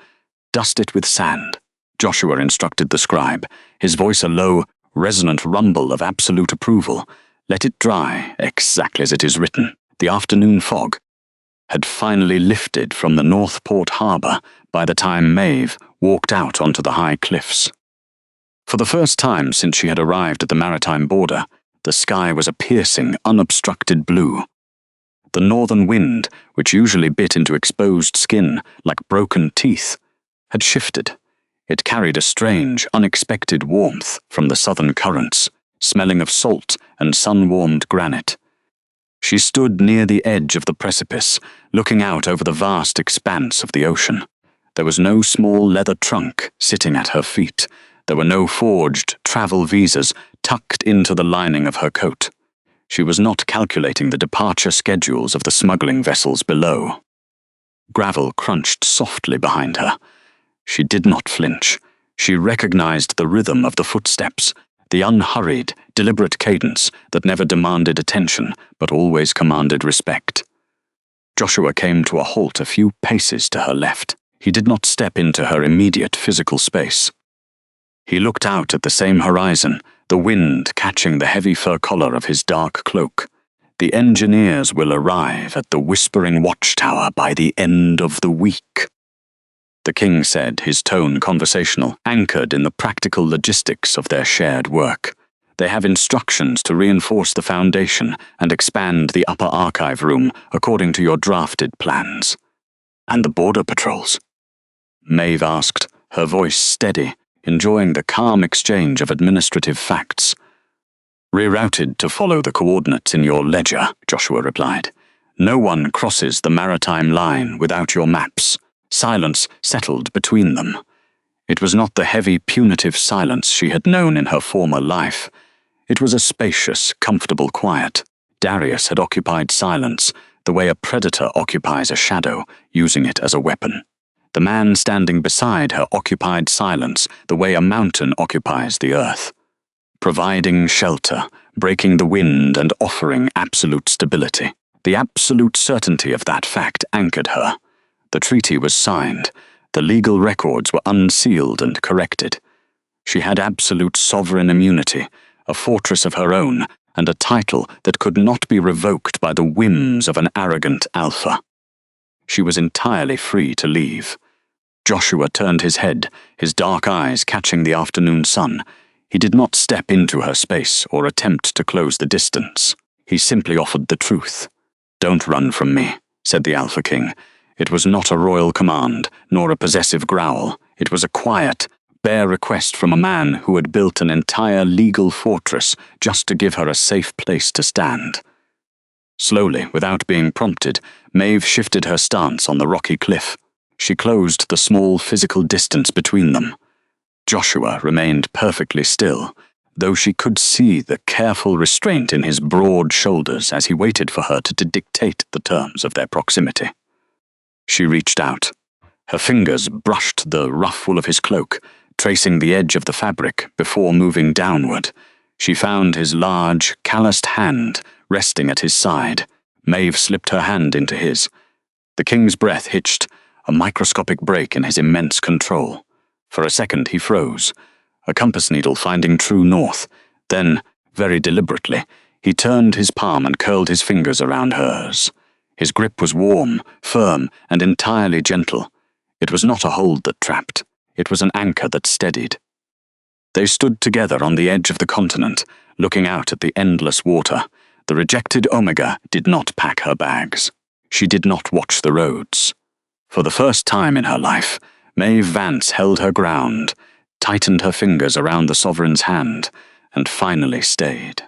Dust it with sand, Joshua instructed the scribe, his voice a low, resonant rumble of absolute approval. Let it dry, exactly as it is written. The afternoon fog had finally lifted from the Northport harbour by the time Maeve walked out onto the high cliffs. For the first time since she had arrived at the maritime border, the sky was a piercing, unobstructed blue. The northern wind, which usually bit into exposed skin like broken teeth, had shifted. It carried a strange, unexpected warmth from the southern currents, smelling of salt and sun-warmed granite. She stood near the edge of the precipice, looking out over the vast expanse of the ocean. There was no small leather trunk sitting at her feet. There were no forged travel visas tucked into the lining of her coat. She was not calculating the departure schedules of the smuggling vessels below. Gravel crunched softly behind her. She did not flinch. She recognized the rhythm of the footsteps, the unhurried, deliberate cadence that never demanded attention but always commanded respect. Joshua came to a halt a few paces to her left. He did not step into her immediate physical space. He looked out at the same horizon, the wind catching the heavy fur collar of his dark cloak. The engineers will arrive at the Whispering Watchtower by the end of the week, the king said, his tone conversational, anchored in the practical logistics of their shared work. They have instructions to reinforce the foundation and expand the upper archive room according to your drafted plans. And the border patrols? Maeve asked, her voice steady, enjoying the calm exchange of administrative facts. Rerouted to follow the coordinates in your ledger, Joshua replied. No one crosses the maritime line without your maps. Silence settled between them. It was not the heavy, punitive silence she had known in her former life. It was a spacious, comfortable quiet. Darius had occupied silence, the way a predator occupies a shadow, using it as a weapon. The man standing beside her occupied silence the way a mountain occupies the earth, providing shelter, breaking the wind and offering absolute stability. The absolute certainty of that fact anchored her. The treaty was signed. The legal records were unsealed and corrected. She had absolute sovereign immunity, a fortress of her own, and a title that could not be revoked by the whims of an arrogant alpha. She was entirely free to leave. Joshua turned his head, his dark eyes catching the afternoon sun. He did not step into her space or attempt to close the distance. He simply offered the truth. "Don't run from me," said the Alpha King. It was not a royal command, nor a possessive growl. It was a quiet, bare request from a man who had built an entire legal fortress just to give her a safe place to stand. Slowly, without being prompted, Maeve shifted her stance on the rocky cliff. She closed the small physical distance between them. Joshua remained perfectly still, though she could see the careful restraint in his broad shoulders as he waited for her to dictate the terms of their proximity. She reached out. Her fingers brushed the rough wool of his cloak, tracing the edge of the fabric before moving downward. She found his large, calloused hand resting at his side. Maeve slipped her hand into his. The king's breath hitched, a microscopic break in his immense control. For a second he froze, a compass needle finding true north. Then, very deliberately, he turned his palm and curled his fingers around hers. His grip was warm, firm, and entirely gentle. It was not a hold that trapped. It was an anchor that steadied. They stood together on the edge of the continent, looking out at the endless water. The rejected Omega did not pack her bags. She did not watch the roads. For the first time in her life, Maeve Vance held her ground, tightened her fingers around the sovereign's hand, and finally stayed.